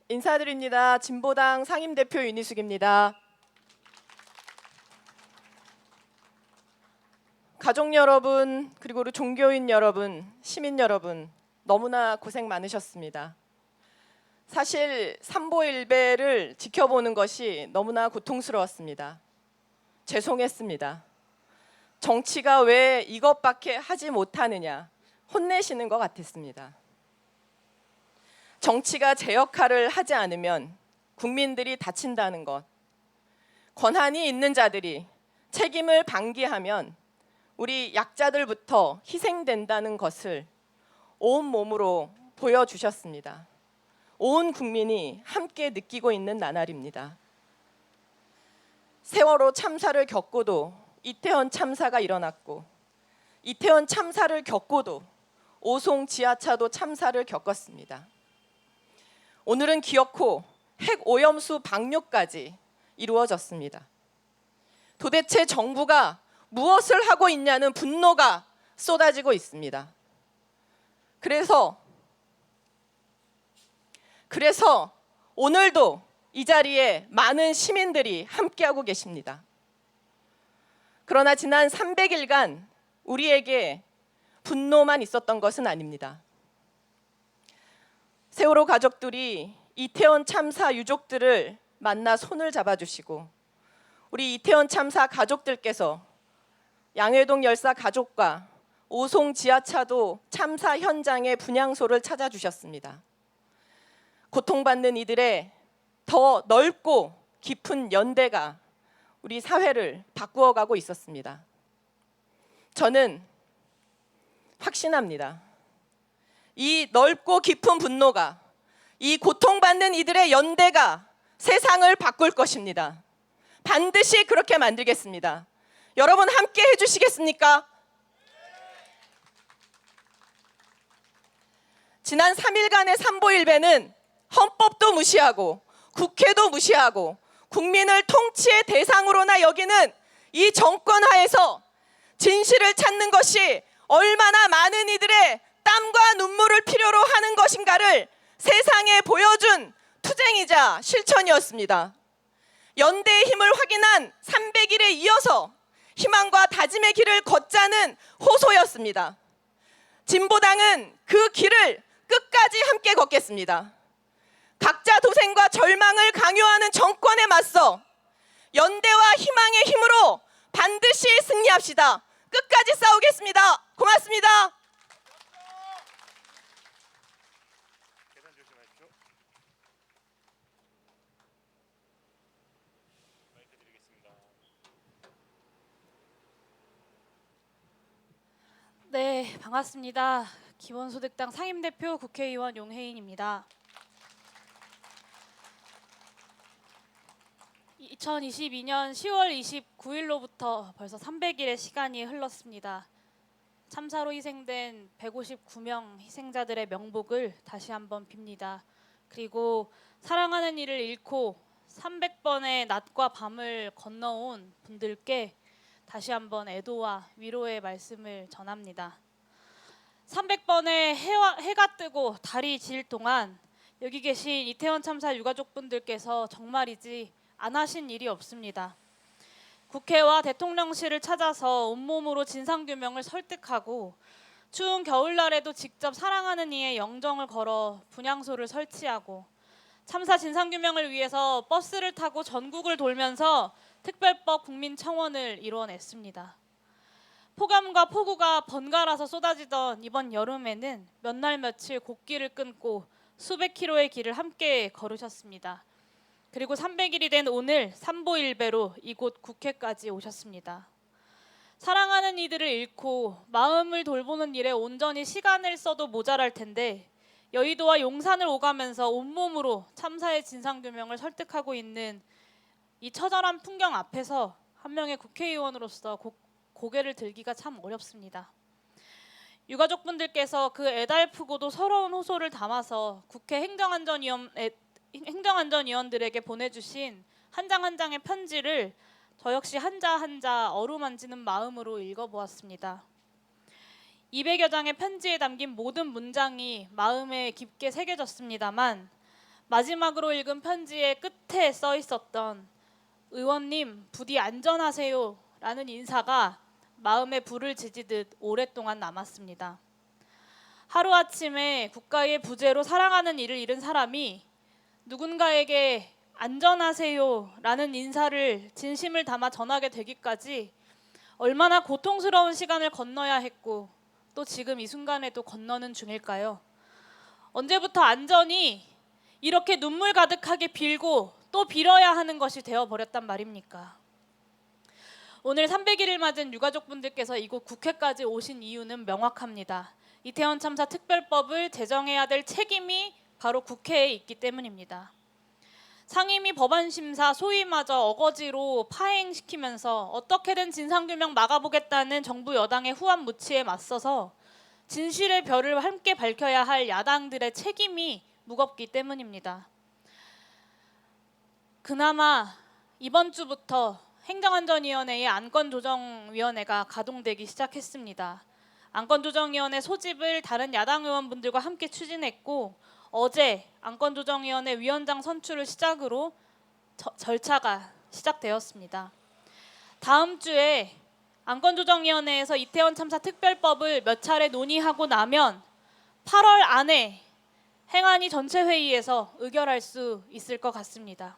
인사드립니다. 진보당 상임대표 윤희숙입니다. 가족 여러분, 그리고 우리 종교인 여러분, 시민 여러분, 너무나 고생 많으셨습니다. 사실 삼보일배를 지켜보는 것이 너무나 고통스러웠습니다. 죄송했습니다. 정치가 왜 이것밖에 하지 못하느냐 혼내시는 것 같았습니다. 정치가 제 역할을 하지 않으면 국민들이 다친다는 것, 권한이 있는 자들이 책임을 방기하면 우리 약자들부터 희생된다는 것을 온몸으로 보여주셨습니다. 온 국민이 함께 느끼고 있는 나날입니다. 세월호 참사를 겪고도 이태원 참사가 일어났고, 이태원 참사를 겪고도 오송 지하차도 참사를 겪었습니다. 오늘은 기어코 핵 오염수 방류까지 이루어졌습니다. 도대체 정부가 무엇을 하고 있냐는 분노가 쏟아지고 있습니다. 그래서 오늘도 이 자리에 많은 시민들이 함께하고 계십니다. 그러나 지난 300일간 우리에게 분노만 있었던 것은 아닙니다. 세월호 가족들이 이태원 참사 유족들을 만나 손을 잡아주시고, 우리 이태원 참사 가족들께서 양회동 열사 가족과 오송 지하차도 참사 현장의 분향소를 찾아주셨습니다. 고통받는 이들의 더 넓고 깊은 연대가 우리 사회를 바꾸어가고 있었습니다. 저는 확신합니다. 이 넓고 깊은 분노가, 이 고통받는 이들의 연대가 세상을 바꿀 것입니다. 반드시 그렇게 만들겠습니다. 여러분 함께 해주시겠습니까? 지난 3일간의 삼보일배는 헌법도 무시하고 국회도 무시하고 국민을 통치의 대상으로나 여기는 이 정권 하에서 진실을 찾는 것이 얼마나 많은 이들의 땀과 눈물을 필요로 하는 것인가를 세상에 보여준 투쟁이자 실천이었습니다. 연대의 힘을 확인한 300일에 이어서 희망과 다짐의 길을 걷자는 호소였습니다. 진보당은 그 길을 끝까지 함께 걷겠습니다. 각자 도생과 절망을 강요하는 정권에 맞서 연대와 희망의 힘으로 반드시 승리합시다. 끝까지 싸우겠습니다. 고맙습니다. 네, 반갑습니다. 기본소득당 상임대표 국회의원 용혜인입니다. 2022년 10월 29일로부터 벌써 300일의 시간이 흘렀습니다. 참사로 희생된 159명 희생자들의 명복을 다시 한번 빕니다. 그리고 사랑하는 이를 잃고 300번의 낮과 밤을 건너온 분들께 다시 한번 애도와 위로의 말씀을 전합니다. 300번의 해가 뜨고 달이 질 동안 여기 계신 이태원 참사 유가족분들께서 정말이지 안 하신 일이 없습니다. 국회와 대통령실을 찾아서 온몸으로 진상규명을 설득하고 추운 겨울날에도 직접 사랑하는 이의 영정을 걸어 분향소를 설치하고 참사 진상규명을 위해서 버스를 타고 전국을 돌면서 특별법 국민청원을 이뤄냈습니다. 폭염과 폭우가 번갈아서 쏟아지던 이번 여름에는 몇 날 며칠 곡기를 끊고 수백 킬로의 길을 함께 걸으셨습니다. 그리고 300일이 된 오늘 삼보일배로 이곳 국회까지 오셨습니다. 사랑하는 이들을 잃고 마음을 돌보는 일에 온전히 시간을 써도 모자랄 텐데 여의도와 용산을 오가면서 온몸으로 참사의 진상규명을 설득하고 있는 이 처절한 풍경 앞에서 한 명의 국회의원으로서 고개를 들기가 참 어렵습니다. 유가족분들께서 그 애달프고도 서러운 호소를 담아서 국회 행정안전위원들에게 보내주신 한 장 한 장의 편지를 저 역시 한자 한자 어루만지는 마음으로 읽어보았습니다. 200여 장의 편지에 담긴 모든 문장이 마음에 깊게 새겨졌습니다만 마지막으로 읽은 편지의 끝에 써 있었던 의원님 부디 안전하세요 라는 인사가 마음에 불을 지지듯 오랫동안 남았습니다. 하루아침에 국가의 부재로 사랑하는 이를 잃은 사람이 누군가에게 안전하세요 라는 인사를 진심을 담아 전하게 되기까지 얼마나 고통스러운 시간을 건너야 했고 또 지금 이 순간에도 건너는 중일까요? 언제부터 안전이 이렇게 눈물 가득하게 빌고 또 빌어야 하는 것이 되어버렸단 말입니까? 오늘 300일을 맞은 유가족분들께서 이곳 국회까지 오신 이유는 명확합니다. 이태원 참사 특별법을 제정해야 될 책임이 바로 국회에 있기 때문입니다. 상임위 법안심사 소위마저 어거지로 파행시키면서 어떻게든 진상규명 막아보겠다는 정부 여당의 후한무치에 맞서서 진실의 별을 함께 밝혀야 할 야당들의 책임이 무겁기 때문입니다. 그나마 이번 주부터 행정안전위원회의 안건조정위원회가 가동되기 시작했습니다. 안건조정위원회 소집을 다른 야당 의원분들과 함께 추진했고 어제 안건조정위원회 위원장 선출을 시작으로 절차가 시작되었습니다. 다음 주에 안건조정위원회에서 이태원 참사 특별법을 몇 차례 논의하고 나면 8월 안에 행안위 전체 회의에서 의결할 수 있을 것 같습니다.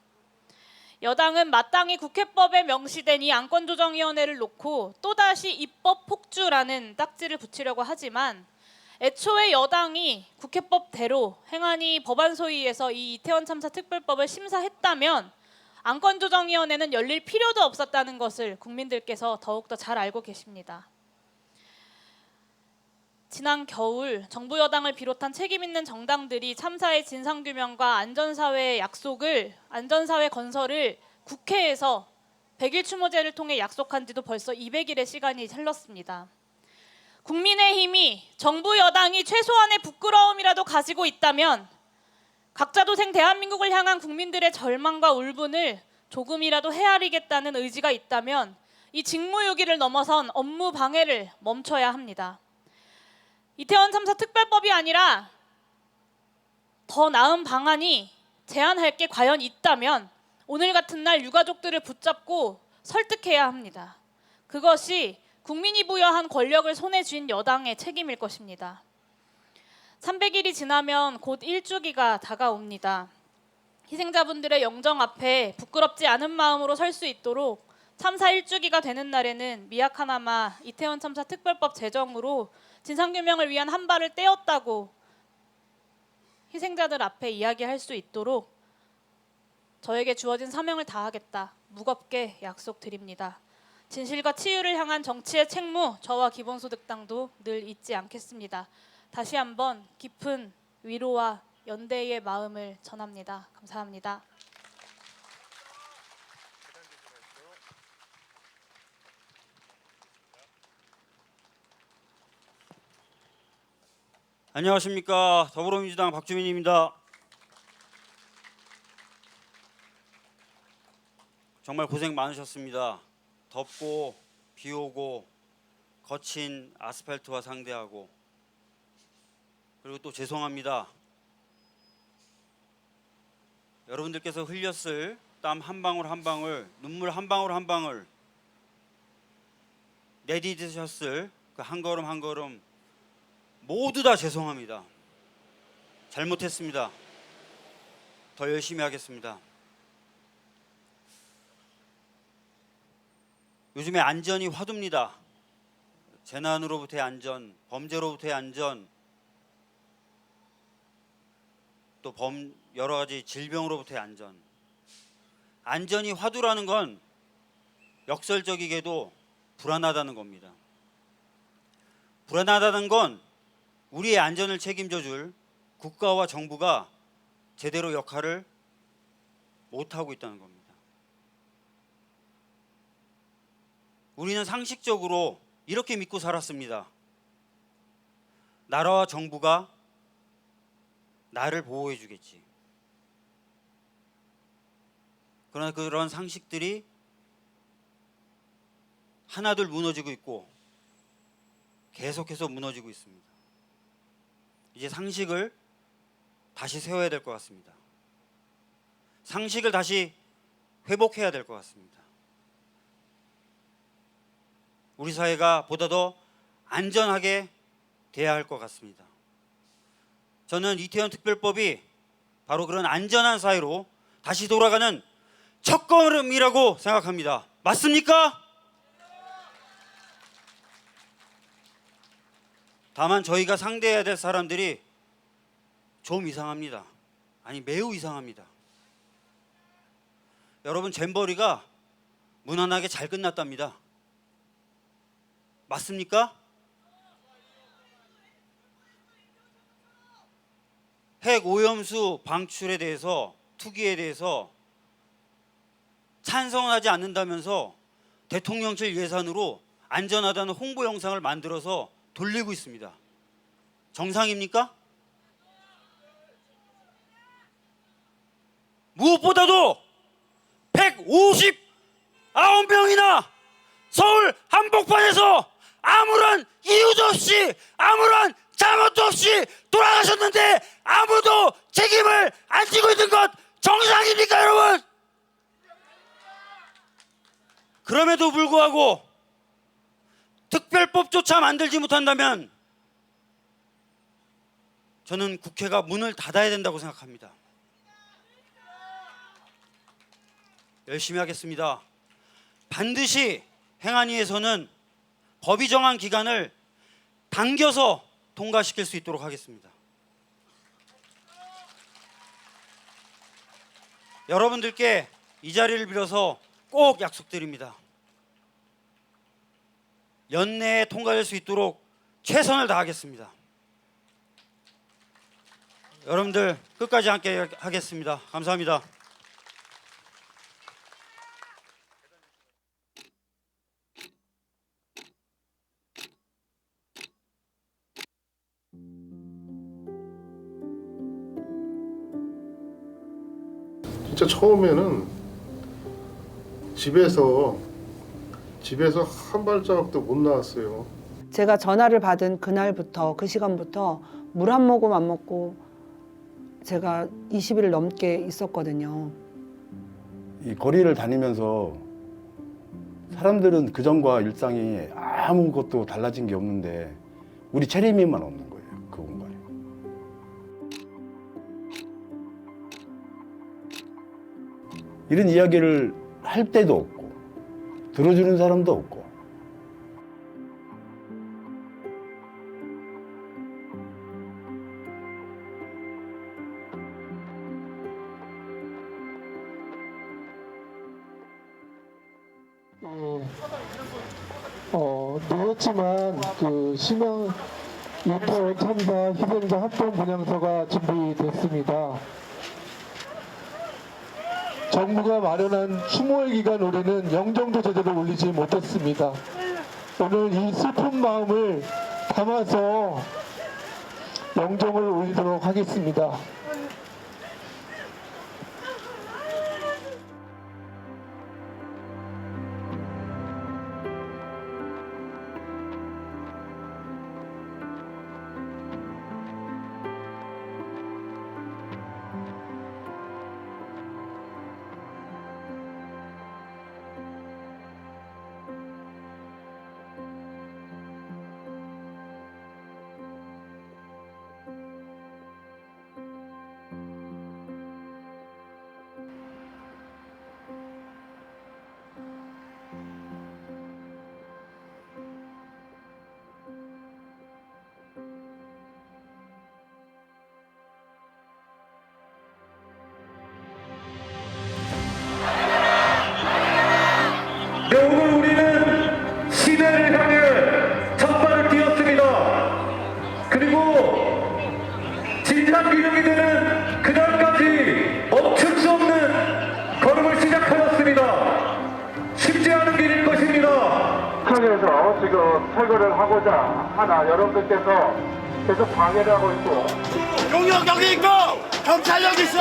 여당은 마땅히 국회법에 명시된 이 안건조정위원회를 놓고 또다시 입법 폭주라는 딱지를 붙이려고 하지만 애초에 여당이 국회법대로 행안위 법안소위에서 이 이태원 참사 특별법을 심사했다면 안건조정위원회는 열릴 필요도 없었다는 것을 국민들께서 더욱더 잘 알고 계십니다. 지난 겨울 정부 여당을 비롯한 책임있는 정당들이 참사의 진상규명과 안전사회 건설을 국회에서 100일 추모제를 통해 약속한 지도 벌써 200일의 시간이 흘렀습니다. 국민의힘이 정부 여당이 최소한의 부끄러움이라도 가지고 있다면 각자 도생 대한민국을 향한 국민들의 절망과 울분을 조금이라도 헤아리겠다는 의지가 있다면 이 직무유기를 넘어선 업무 방해를 멈춰야 합니다. 이태원 참사 특별법이 아니라 더 나은 방안이 제안할 게 과연 있다면 오늘 같은 날 유가족들을 붙잡고 설득해야 합니다. 그것이 국민이 부여한 권력을 손에 쥔 여당의 책임일 것입니다. 300일이 지나면 곧 일주기가 다가옵니다. 희생자분들의 영정 앞에 부끄럽지 않은 마음으로 설 수 있도록 참사 일주기가 되는 날에는 미약하나마 이태원 참사 특별법 제정으로 진상규명을 위한 한 발을 떼었다고 희생자들 앞에 이야기할 수 있도록 저에게 주어진 사명을 다하겠다 무겁게 약속드립니다. 진실과 치유를 향한 정치의 책무 저와 기본소득당도 늘 잊지 않겠습니다. 다시 한번 깊은 위로와 연대의 마음을 전합니다. 감사합니다. 안녕하십니까. 더불어민주당 박주민입니다. 정말 고생 많으셨습니다. 덥고 비 오고 거친 아스팔트와 상대하고 그리고 또 죄송합니다. 여러분들께서 흘렸을 땀 한 방울 한 방울, 눈물 한 방울 한 방울, 내디디셨을 그 한 걸음 한 걸음 모두 다 죄송합니다. 잘못했습니다. 더 열심히 하겠습니다. 요즘에 안전이 화두입니다. 재난으로부터의 안전, 범죄로부터의 안전, 또 여러 가지 질병으로부터의 안전. 안전이 화두라는 건 역설적이게도 불안하다는 겁니다. 불안하다는 건 우리의 안전을 책임져 줄 국가와 정부가 제대로 역할을 못하고 있다는 겁니다. 우리는 상식적으로 이렇게 믿고 살았습니다. 나라와 정부가 나를 보호해 주겠지. 그러나 그런 상식들이 하나둘 무너지고 있고 계속해서 무너지고 있습니다. 이제 상식을 다시 세워야 될 것 같습니다. 상식을 다시 회복해야 될 것 같습니다. 우리 사회가 보다 더 안전하게 돼야 할 것 같습니다. 저는 이태원 특별법이 바로 그런 안전한 사회로 다시 돌아가는 첫걸음이라고 생각합니다. 맞습니까? 다만 저희가 상대해야 될 사람들이 좀 이상합니다. 아니, 매우 이상합니다. 여러분, 잼버리가 무난하게 잘 끝났답니다. 맞습니까? 핵 오염수 방출에 대해서, 투기에 대해서 찬성을 하지 않는다면서 대통령실 예산으로 안전하다는 홍보 영상을 만들어서 돌리고 있습니다. 정상입니까? 무엇보다도 159명이나 서울 한복판에서 아무런 이유도 없이, 아무런 잘못도 없이 돌아가셨는데 아무도 책임을 안 지고 있는 것 정상입니까, 여러분? 그럼에도 불구하고 특별법조차 만들지 못한다면 저는 국회가 문을 닫아야 된다고 생각합니다. 열심히 하겠습니다. 반드시 행안위에서는 법이 정한 기간을 당겨서 통과시킬 수 있도록 하겠습니다. 여러분들께 이 자리를 빌어서 꼭 약속드립니다. 연내에 통과될 수 있도록 최선을 다하겠습니다. 여러분들 끝까지 함께 하겠습니다. 감사합니다. 진짜 처음에는 집에서 한 발자국도 못 나왔어요. 제가 전화를 받은 그날부터, 그 시간부터 물 한 모금 안 먹고 제가 20일 넘게 있었거든요. 이 거리를 다니면서 사람들은 그전과 일상이 아무것도 달라진 게 없는데 우리 체리민만 없는 거예요, 그 공간에. 이런 이야기를 할 때도 없고 들어주는 사람도 없고. 늦었지만 그 심양 이태원 참사 희생자 합동 분향소가 준비됐습니다. 정부가 마련한 추모의 기간 올해는 영정도 제대로 올리지 못했습니다. 오늘 이 슬픈 마음을 담아서 영정을 올리도록 하겠습니다. 완성이 되는 그날까지 멈출 수 없는 걸음을 시작하였습니다. 쉽지 않은 길일 것입니다. 북한에서 지금 철거를 하고자 하나 여러분들께서 계속 방해를 하고 있고 용역 여기 있고 경찰 여기 있어.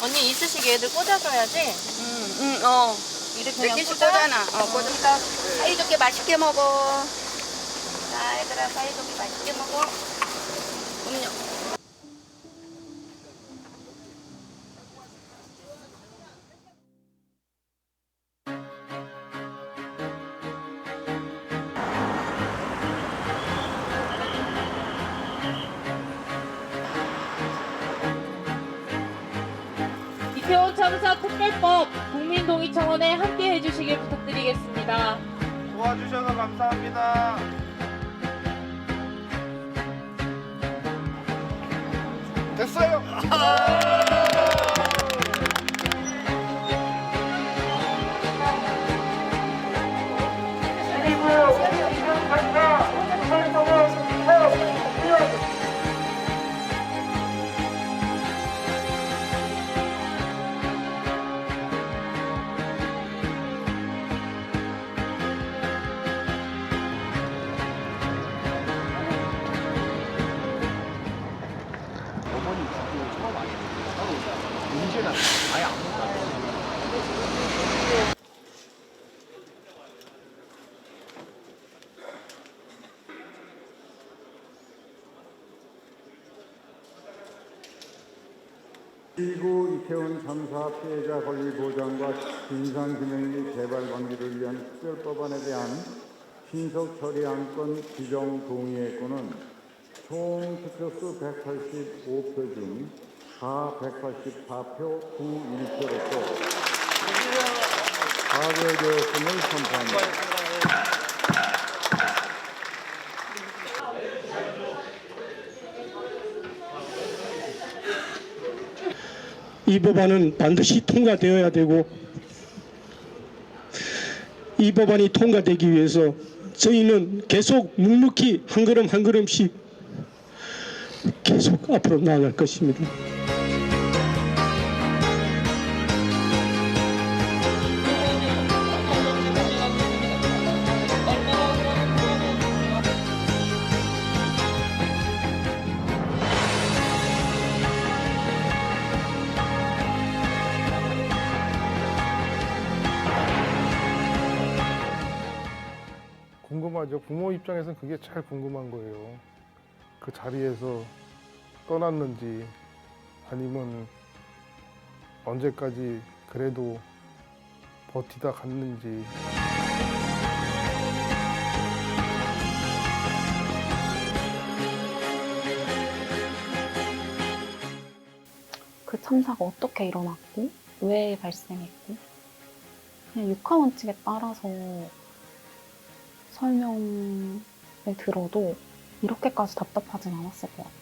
언니 이쑤시개 애들 꽂아줘야지. 이렇게 몇 개씩 꽂아놔. 꽂으니까 사이좋게 맛있게 먹어. 자, 얘들아 사이좋게 맛있게 먹어. 음료. 이태원 참사 특별법 국민동의청원에 함께 해주시길 부탁드리겠습니다. 도와주셔서 감사합니다. 됐어요. 제2구 이태원 참사 피해자 권리 보장과 진상규명 및 재발 방지를 위한 특별법안에 대한 신속 처리 안건 규정 동의의권은 총 득표수 185표 중 184표 91표로서 가결되었음을 선포합니다. 이 법안은 반드시 통과되어야 되고 이 법안이 통과되기 위해서 저희는 계속 묵묵히 한 걸음 한 걸음씩 계속 앞으로 나아갈 것입니다. 궁금하죠. 부모 입장에서는 그게 제일 궁금한 거예요. 그 자리에서 떠났는지 아니면 언제까지 그래도 버티다 갔는지. 그 참사가 어떻게 일어났고 왜 발생했고 그냥 육하원칙에 따라서 설명을 들어도 이렇게까지 답답하진 않았을 것 같아요.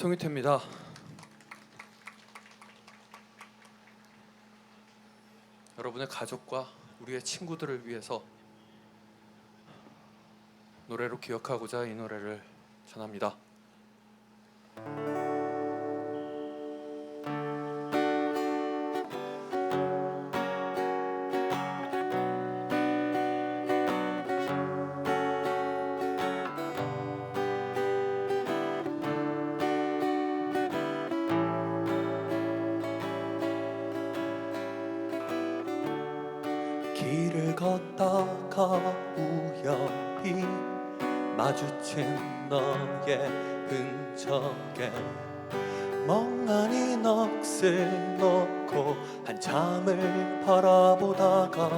송유태입니다. 여러분의 가족과 우리의 친구들을 위해서 노래로 기억하고자 이 노래를 전합니다. 길을 걷다가 우연히 마주친 너의 흔적에 멍하니 넋을 놓고 한참을 바라보다가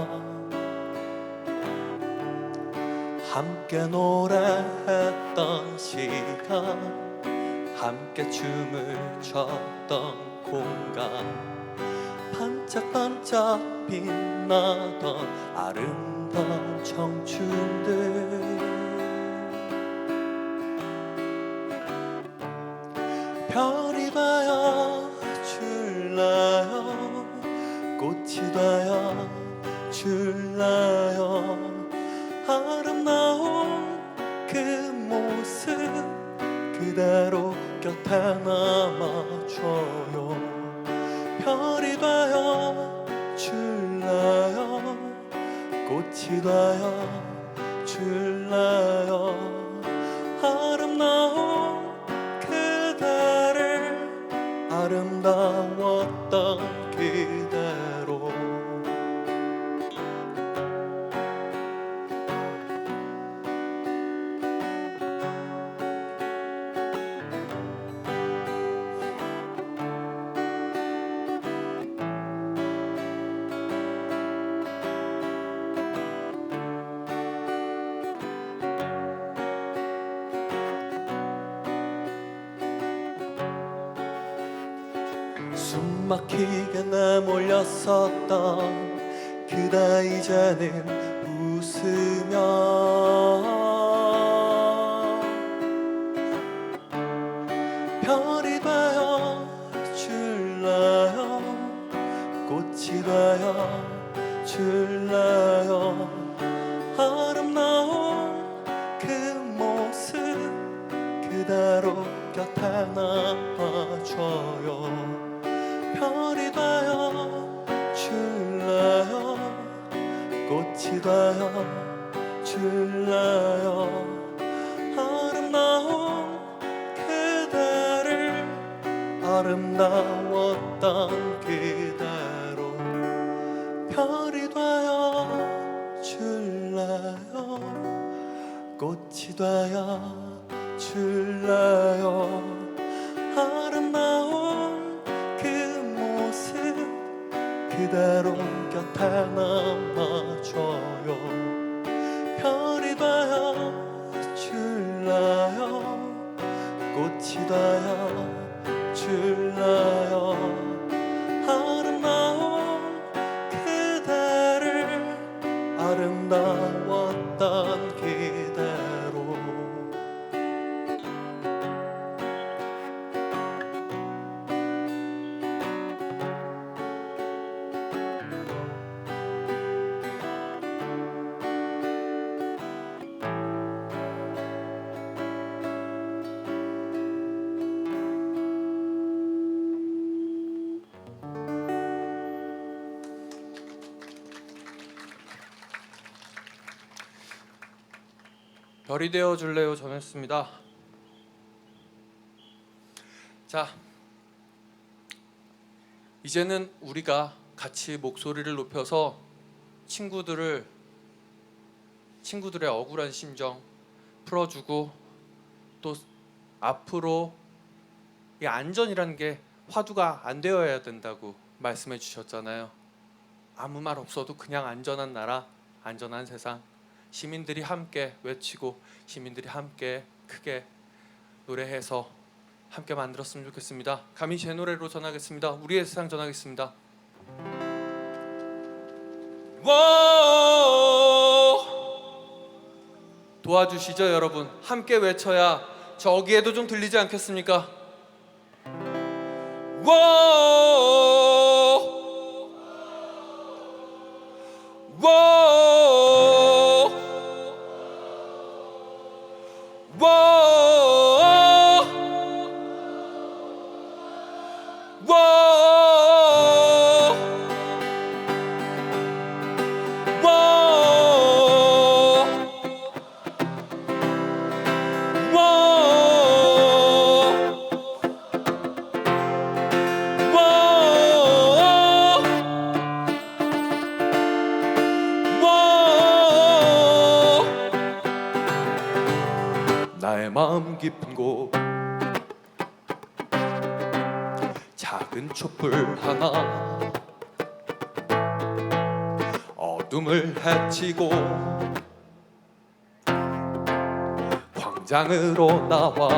함께 노래했던 시간, 함께 춤을 췄던 공간, 반짝반짝 빛나던 아름다운 청춘들, 별이 되어 줄라요, 꽃이 되어 줄라요, 아름다운 그 모습 그대로 곁에 남아줘요. 별이 되어 줄라요, 꽃이 되어 줄라요, 아름다운 그대를 아름다웠던 그대로. 숨막히게 내몰렸었던 그대 이제는 웃으며 별이 되어 줄라요, 꽃이 되어 줄라요, 아름다운 그 모습 그대로 곁에 남아줘요. 별이 되어 줄라요, 꽃이 되어 줄라요, 아름다운 그대를 아름다웠던 그대로. 별이 되어 줄라요, 꽃이 되어 줄라요, 아름다운 그대로 곁에 남아줘요. 별이 되어 줄라요, 꽃이 되어 줄라요, 아름다운 그대를 아름다웠던 그대로. 별이 되어 줄래요 전했습니다. 자, 이제는 우리가 같이 목소리를 높여서 친구들의 억울한 심정 풀어주고, 또 앞으로 이 안전이라는 게 화두가 안 되어야 된다고 말씀해 주셨잖아요. 아무 말 없어도 그냥 안전한 나라, 안전한 세상, 시민들이 함께 외치고 시민들이 함께 크게 노래해서 함께 만들었으면 좋겠습니다. 감히 제 노래로 전하겠습니다. 우리의 세상 전하겠습니다. 도와주시죠 여러분. 함께 외쳐야 저기에도 좀 들리지 않겠습니까? 나의 마음 깊은 곳 작은 촛불 하나 어둠을 헤치고 광장으로 나와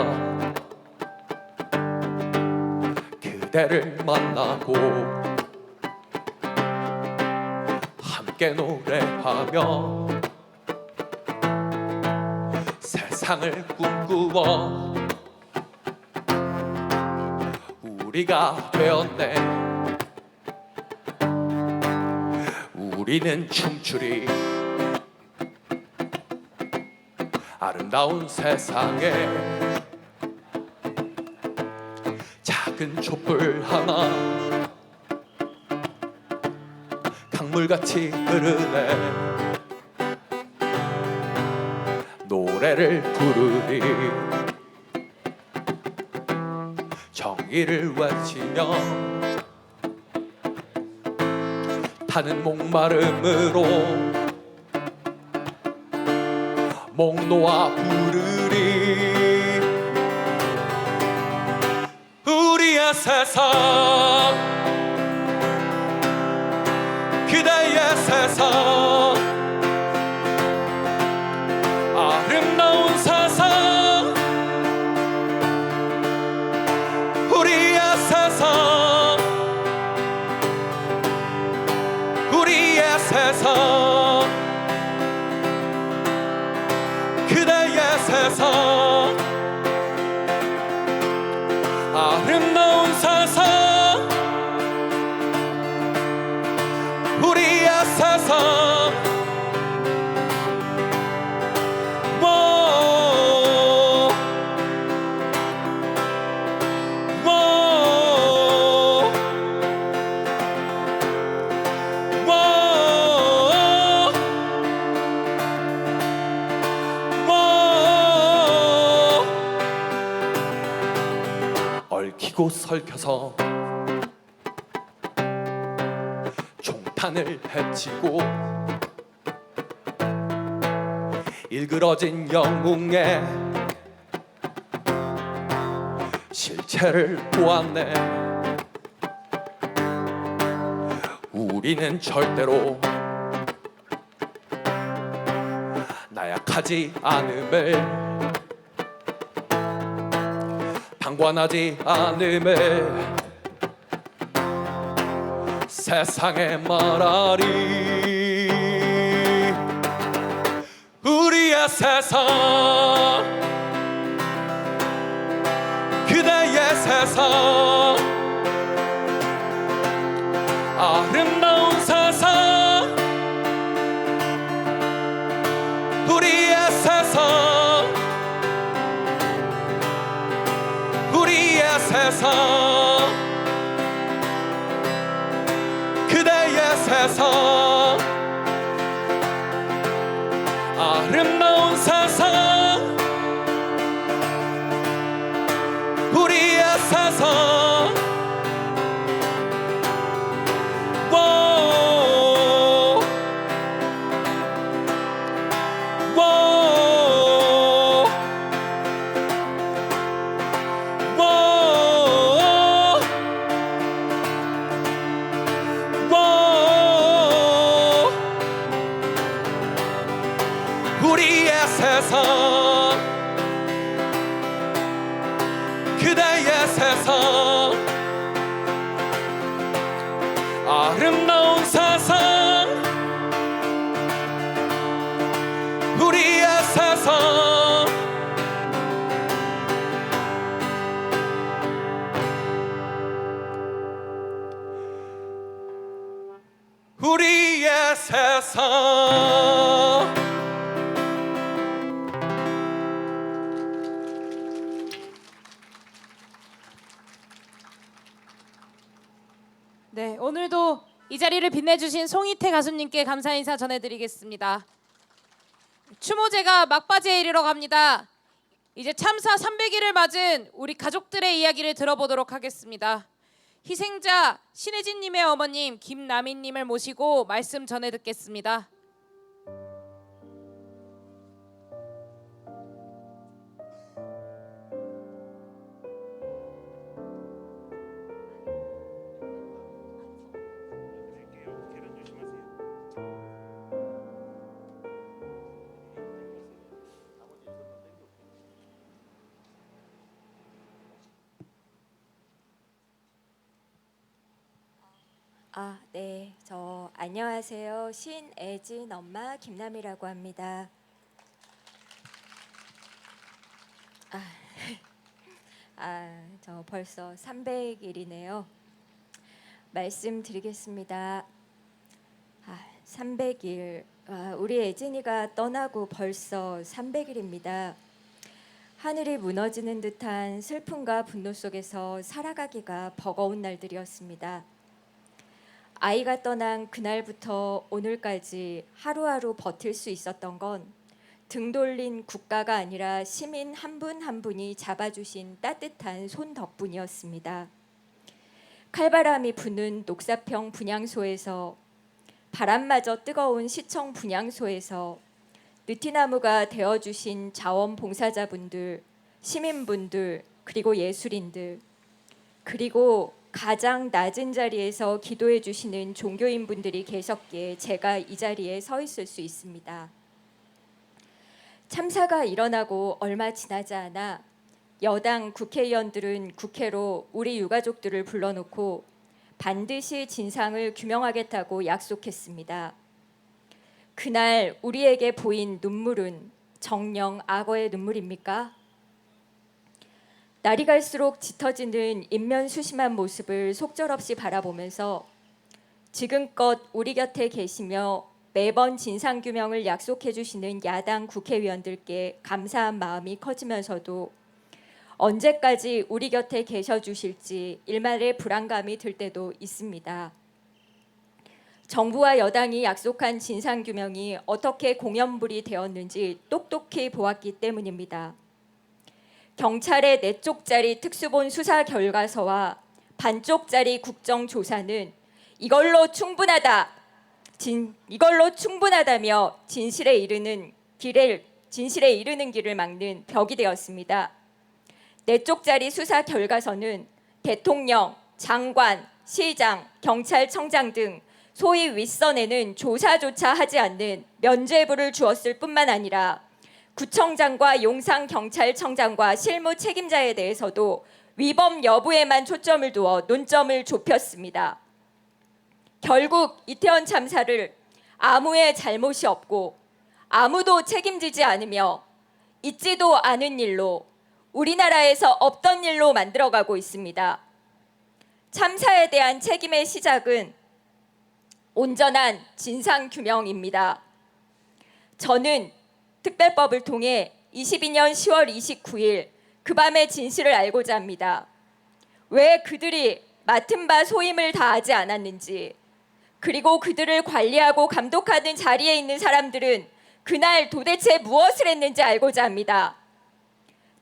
그대를 만나고 함께 노래하며 세상을 꿈꾸어 우리가 되었네. 우리는 춤추리 아름다운 세상에 작은 촛불 하나 강물같이 흐르네. 노래를 부르리 정의를 외치며 타는 목마름으로 목 놓아 부르리. 우리의 세상 그대의 세상 아름다운 세상 우리의 세상 우리의 세상 그대의 세상 아름다운 세상 우리의 세상 얽히고 설켜서 총탄을 헤치고 일그러진 영웅의 실체를 보았네. 우리는 절대로 나약하지 않음을 방관하지 않음을 세상에 말하리. 우리의 세상 그대의 세상 아름다운 세상 우리의 세상 우리의 세상 그대의 세상 아름다운 세상 우리의 세상 우리의 세상 그대의 세상 아름다운 세상 우리의 세상 우리의 세상. 네, 오늘도 이 자리를 빛내주신 송이태 가수님께 감사 인사 전해드리겠습니다. 추모제가 막바지에 이르러 갑니다. 이제 참사 300일을 맞은 우리 가족들의 이야기를 들어보도록 하겠습니다. 희생자 신혜진님의 어머님 김남희님을 모시고 말씀 전해 듣겠습니다. 네. 안녕하세요. 신애진 엄마 김남희라고 합니다. 저 벌써 300일이네요. 말씀드리겠습니다. 300일. 우리 애진이가 떠나고 벌써 300일입니다. 하늘이 무너지는 듯한 슬픔과 분노 속에서 살아가기가 버거운 날들이었습니다. 아이가 떠난 그날부터 오늘까지 하루하루 버틸 수 있었던 건 등 돌린 국가가 아니라 시민 한 분 한 분이 잡아주신 따뜻한 손 덕분이었습니다. 칼바람이 부는 녹사평 분향소에서, 바람마저 뜨거운 시청 분향소에서 느티나무가 되어주신 자원봉사자분들, 시민분들, 그리고 예술인들, 그리고 가장 낮은 자리에서 기도해 주시는 종교인분들이 계셨기에 제가 이 자리에 서 있을 수 있습니다. 참사가 일어나고 얼마 지나지 않아 여당 국회의원들은 국회로 우리 유가족들을 불러놓고 반드시 진상을 규명하겠다고 약속했습니다. 그날 우리에게 보인 눈물은 정녕 악어의 눈물입니까? 날이 갈수록 짙어지는 인면수심한 모습을 속절없이 바라보면서 지금껏 우리 곁에 계시며 매번 진상규명을 약속해 주시는 야당 국회의원들께 감사한 마음이 커지면서도 언제까지 우리 곁에 계셔 주실지 일말의 불안감이 들 때도 있습니다. 정부와 여당이 약속한 진상규명이 어떻게 공연불이 되었는지 똑똑히 보았기 때문입니다. 경찰의 4쪽짜리 특수본 수사 결과서와 반쪽짜리 국정조사는 이걸로 충분하다며 진실에 이르는 길을 막는 벽이 되었습니다. 4쪽짜리 수사 결과서는 대통령, 장관, 시장, 경찰청장 등 소위 윗선에는 조사조차 하지 않는 면죄부를 주었을 뿐만 아니라 구청장과 용산경찰청장과 실무 책임자에 대해서도 위법 여부에만 초점을 두어 논점을 좁혔습니다. 결국 이태원 참사를 아무의 잘못이 없고 아무도 책임지지 않으며 있지도 않은 일로 우리나라에서 없던 일로 만들어가고 있습니다. 참사에 대한 책임의 시작은 온전한 진상규명입니다. 저는 특별법을 통해 22년 10월 29일 그 밤의 진실을 알고자 합니다. 왜 그들이 맡은 바 소임을 다하지 않았는지, 그리고 그들을 관리하고 감독하는 자리에 있는 사람들은 그날 도대체 무엇을 했는지 알고자 합니다.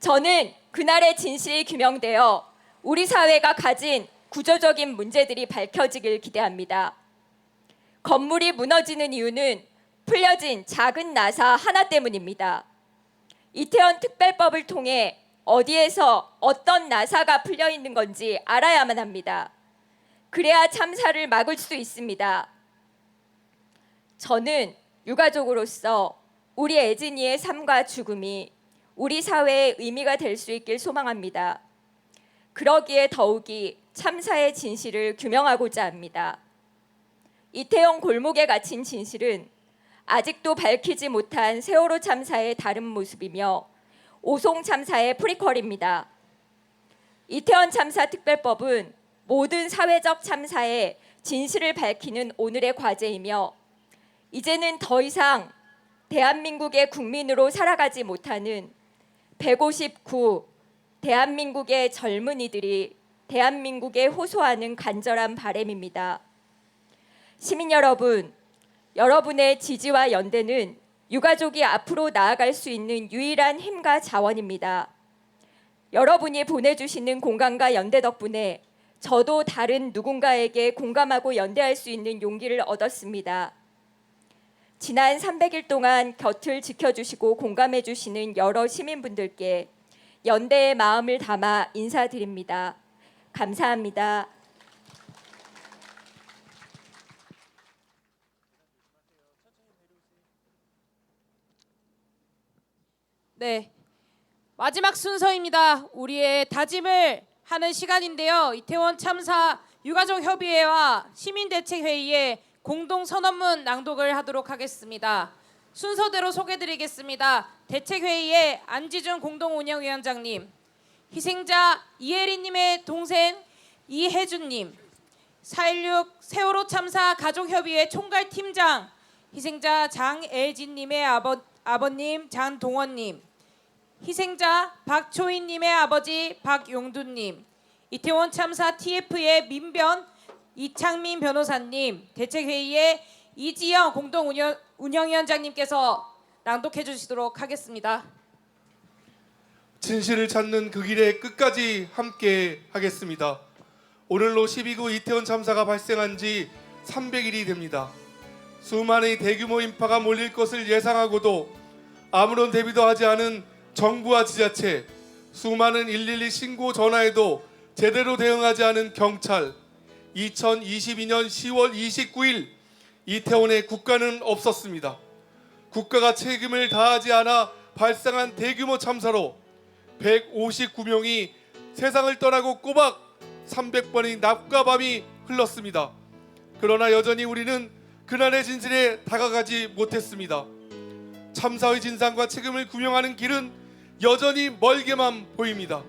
저는 그날의 진실이 규명되어 우리 사회가 가진 구조적인 문제들이 밝혀지길 기대합니다. 건물이 무너지는 이유는 풀려진 작은 나사 하나 때문입니다. 이태원 특별법을 통해 어디에서 어떤 나사가 풀려 있는 건지 알아야만 합니다. 그래야 참사를 막을 수 있습니다. 저는 유가족으로서 우리 애진이의 삶과 죽음이 우리 사회의 의미가 될 수 있길 소망합니다. 그러기에 더욱이 참사의 진실을 규명하고자 합니다. 이태원 골목에 갇힌 진실은 아직도 밝히지 못한 세월호 참사의 다른 모습이며 오송 참사의 프리퀄입니다. 이태원 참사 특별법은 모든 사회적 참사에 진실을 밝히는 오늘의 과제이며 이제는 더 이상 대한민국의 국민으로 살아가지 못하는 159 대한민국의 젊은이들이 대한민국에 호소하는 간절한 바람입니다. 시민 여러분, 여러분의 지지와 연대는 유가족이 앞으로 나아갈 수 있는 유일한 힘과 자원입니다. 여러분이 보내주시는 공감과 연대 덕분에 저도 다른 누군가에게 공감하고 연대할 수 있는 용기를 얻었습니다. 지난 300일 동안 곁을 지켜주시고 공감해주시는 여러 시민분들께 연대의 마음을 담아 인사드립니다. 감사합니다. 네, 마지막 순서입니다. 우리의 다짐을 하는 시간인데요. 이태원 참사 유가족 협의회와 시민대책회의의 공동 선언문 낭독을 하도록 하겠습니다. 순서대로 소개드리겠습니다. 대책회의의 안지준 공동운영위원장님, 희생자 이혜린님의 동생 이혜준님, 4.16 세월호 참사 가족협의회 총괄팀장 희생자 장애진님의 아버님 장동원님, 희생자 박초인님의 아버지 박용두님, 이태원 참사 TF의 민변 이창민 변호사님, 대책회의의 이지영 공동운영위원장님께서 낭독해 주시도록 하겠습니다. 진실을 찾는 그 길에 끝까지 함께 하겠습니다. 오늘로 12구 이태원 참사가 발생한 지 300일이 됩니다. 수많은 대규모 인파가 몰릴 것을 예상하고도 아무런 대비도 하지 않은 정부와 지자체, 수많은 112 신고 전화에도 제대로 대응하지 않은 경찰, 2022년 10월 29일 이태원에 국가는 없었습니다. 국가가 책임을 다하지 않아 발생한 대규모 참사로 159명이 세상을 떠나고 꼬박 300번의 낮과 밤이 흘렀습니다. 그러나 여전히 우리는 그날의 진실에 다가가지 못했습니다. 참사의 진상과 책임을 규명하는 길은 여전히 멀게만 보입니다.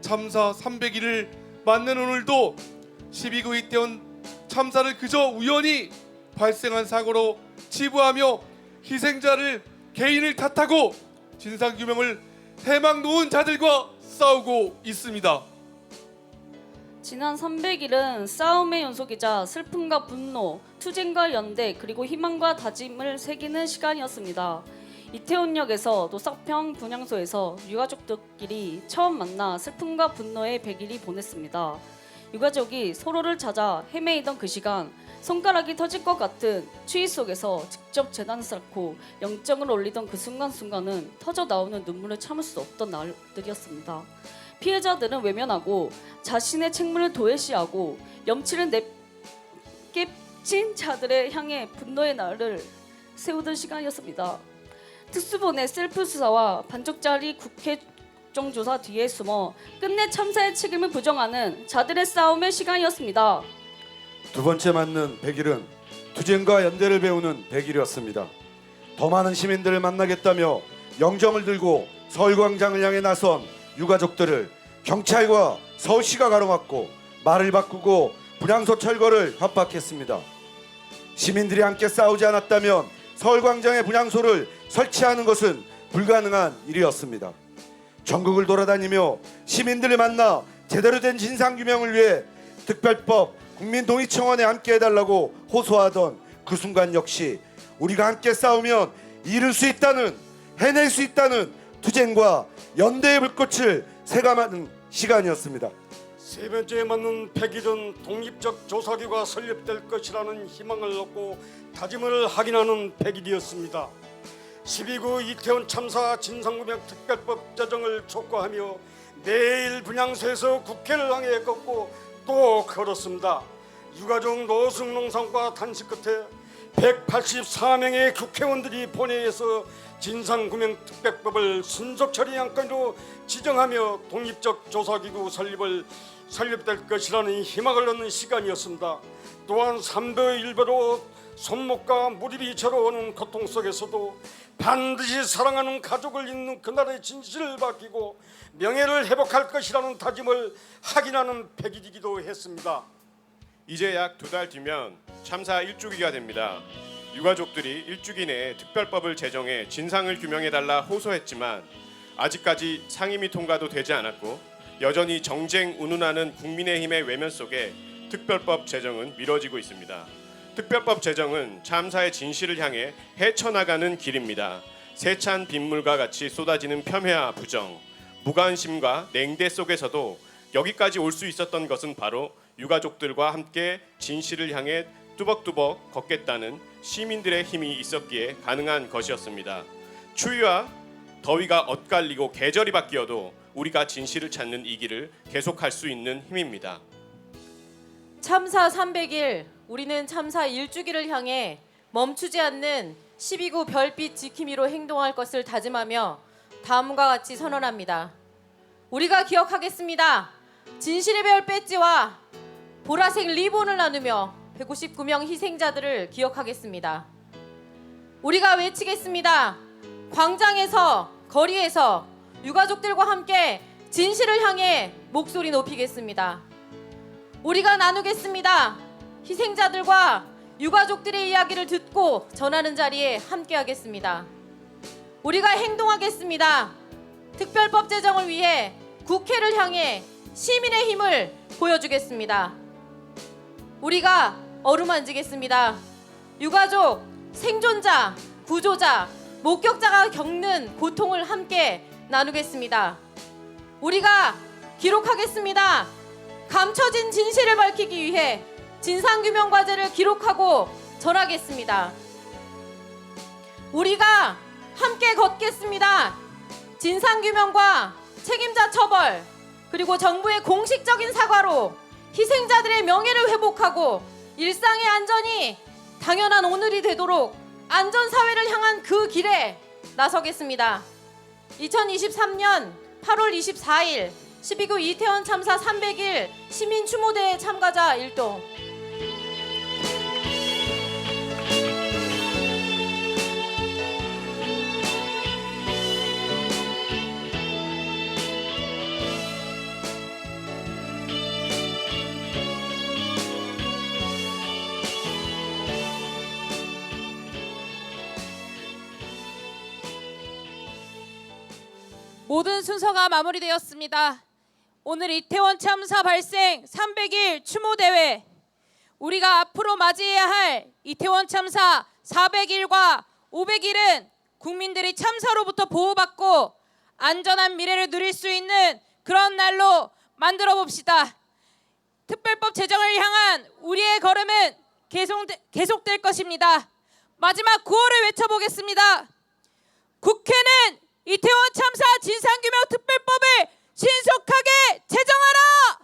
참사 300일을 맞는 오늘도 12구 이태원 참사를 그저 우연히 발생한 사고로 치부하며 희생자를 개인을 탓하고 진상규명을 해막 놓은 자들과 싸우고 있습니다. 지난 300일은 싸움의 연속이자 슬픔과 분노, 투쟁과 연대, 그리고 희망과 다짐을 새기는 시간이었습니다. 이태원역에서 노석평 분향소에서 유가족들끼리 처음 만나 슬픔과 분노의 100일이 보냈습니다. 유가족이 서로를 찾아 헤매이던 그 시간, 손가락이 터질 것 같은 추위 속에서 직접 재단을 쌓고 영정을 올리던 그 순간순간은 터져 나오는 눈물을 참을 수 없던 날들이었습니다. 피해자들은 외면하고 자신의 책무를 도외시하고 염치를 내깨친 자들에 향해 분노의 날을 세우던 시간이었습니다. 특수본의 셀프 수사와 반쪽짜리 국회정조사 뒤에 숨어 끝내 참사의 책임을 부정하는 자들의 싸움의 시간이었습니다. 두 번째 맞는 100일은 투쟁과 연대를 배우는 100일이었습니다. 더 많은 시민들을 만나겠다며 영정을 들고 서울광장을 향해 나선 유가족들을 경찰과 서울시가 가로막고 말을 바꾸고 분향소 철거를 협박했습니다. 시민들이 함께 싸우지 않았다면 서울광장에 분향소를 설치하는 것은 불가능한 일이었습니다. 전국을 돌아다니며 시민들을 만나 제대로 된 진상규명을 위해 특별법 국민동의청원에 함께 해달라고 호소하던 그 순간 역시 우리가 함께 싸우면 이룰 수 있다는, 해낼 수 있다는 투쟁과 연대의 불꽃을 세감하는 시간이었습니다. 세 번째에 맞는 100일은 독립적 조사기구가 설립될 것이라는 희망을 얻고 다짐을 확인하는 100일이었습니다. 12구 이태원 참사 진상규명 특별법 제정을 촉구하며 매일 분향소에서 국회를 향해 걷고 또 걸었습니다. 유가족 노숙농산과 단식 끝에 184명의 국회의원들이 본회의에서 진상규명 특별법을 순속 처리 안건으로 지정하며 독립적 조사기구 설립될 것이라는 희망을 얻는 시간이었습니다. 또한 삼도일보로 손목과 무릎이 저려오는 고통 속에서도 반드시 사랑하는 가족을 잇는 그날의 진실을 밝히고 명예를 회복할 것이라는 다짐을 확인하는 100일이기도 했습니다. 이제 약 2달 뒤면 참사 1주기가 됩니다. 유가족들이 1주기 내에 특별법을 제정해 진상을 규명해달라 호소했지만 아직까지 상임위 통과도 되지 않았고 여전히 정쟁 운운하는 국민의힘의 외면 속에 특별법 제정은 미뤄지고 있습니다. 특별법 제정은 참사의 진실을 향해 헤쳐나가는 길입니다. 세찬 빗물과 같이 쏟아지는 폄훼와 부정, 무관심과 냉대 속에서도 여기까지 올 수 있었던 것은 바로 유가족들과 함께 진실을 향해 뚜벅뚜벅 걷겠다는 시민들의 힘이 있었기에 가능한 것이었습니다. 추위와 더위가 엇갈리고 계절이 바뀌어도 우리가 진실을 찾는 이 길을 계속할 수 있는 힘입니다. 참사 300일, 우리는 참사 1주기를 향해 멈추지 않는 12구 별빛 지킴이로 행동할 것을 다짐하며 다음과 같이 선언합니다. 우리가 기억하겠습니다. 진실의 별 배지와 보라색 리본을 나누며 159명 희생자들을 기억하겠습니다. 우리가 외치겠습니다. 광장에서, 거리에서 유가족들과 함께 진실을 향해 목소리 높이겠습니다. 우리가 나누겠습니다. 희생자들과 유가족들의 이야기를 듣고 전하는 자리에 함께하겠습니다. 우리가 행동하겠습니다. 특별법 제정을 위해 국회를 향해 시민의 힘을 보여주겠습니다. 우리가 어루만지겠습니다. 유가족, 생존자, 구조자, 목격자가 겪는 고통을 함께 나누겠습니다. 우리가 기록하겠습니다. 감춰진 진실을 밝히기 위해 진상규명 과제를 기록하고 전하겠습니다. 우리가 함께 걷겠습니다. 진상규명과 책임자 처벌, 그리고 정부의 공식적인 사과로 희생자들의 명예를 회복하고 일상의 안전이 당연한 오늘이 되도록 안전사회를 향한 그 길에 나서겠습니다. 2023년 8월 24일 12구 이태원 참사 300일 시민 추모대회 참가자 일동. 모든 순서가 마무리되었습니다. 오늘 이태원 참사 발생 300일 추모대회, 우리가 앞으로 맞이해야 할 이태원 참사 400일과 500일은 국민들이 참사로부터 보호받고 안전한 미래를 누릴 수 있는 그런 날로 만들어 봅시다. 특별법 제정을 향한 우리의 걸음은 계속될 것입니다. 마지막 구호를 외쳐보겠습니다. 국회는 이태원 참사 진상규명 특별법을 신속하게 제정하라!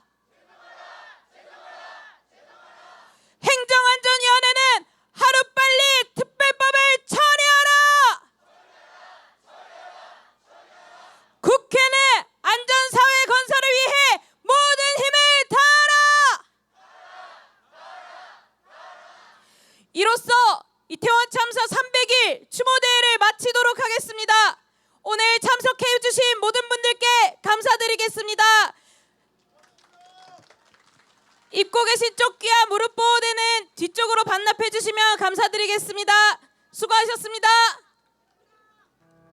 행정안전위원회는 하루빨리 특별법을 처리하라! 국회는 안전사회 건설을 위해 모든 힘을 다하라! 이로써 이태원 참사 300일 추모대회를 마치도록 하겠습니다. 오늘 참석해 주신 모든 분들께 감사드리겠습니다. 입고 계신 조끼와 무릎 보호대는 뒤쪽으로 반납해 주시면 감사드리겠습니다. 수고하셨습니다.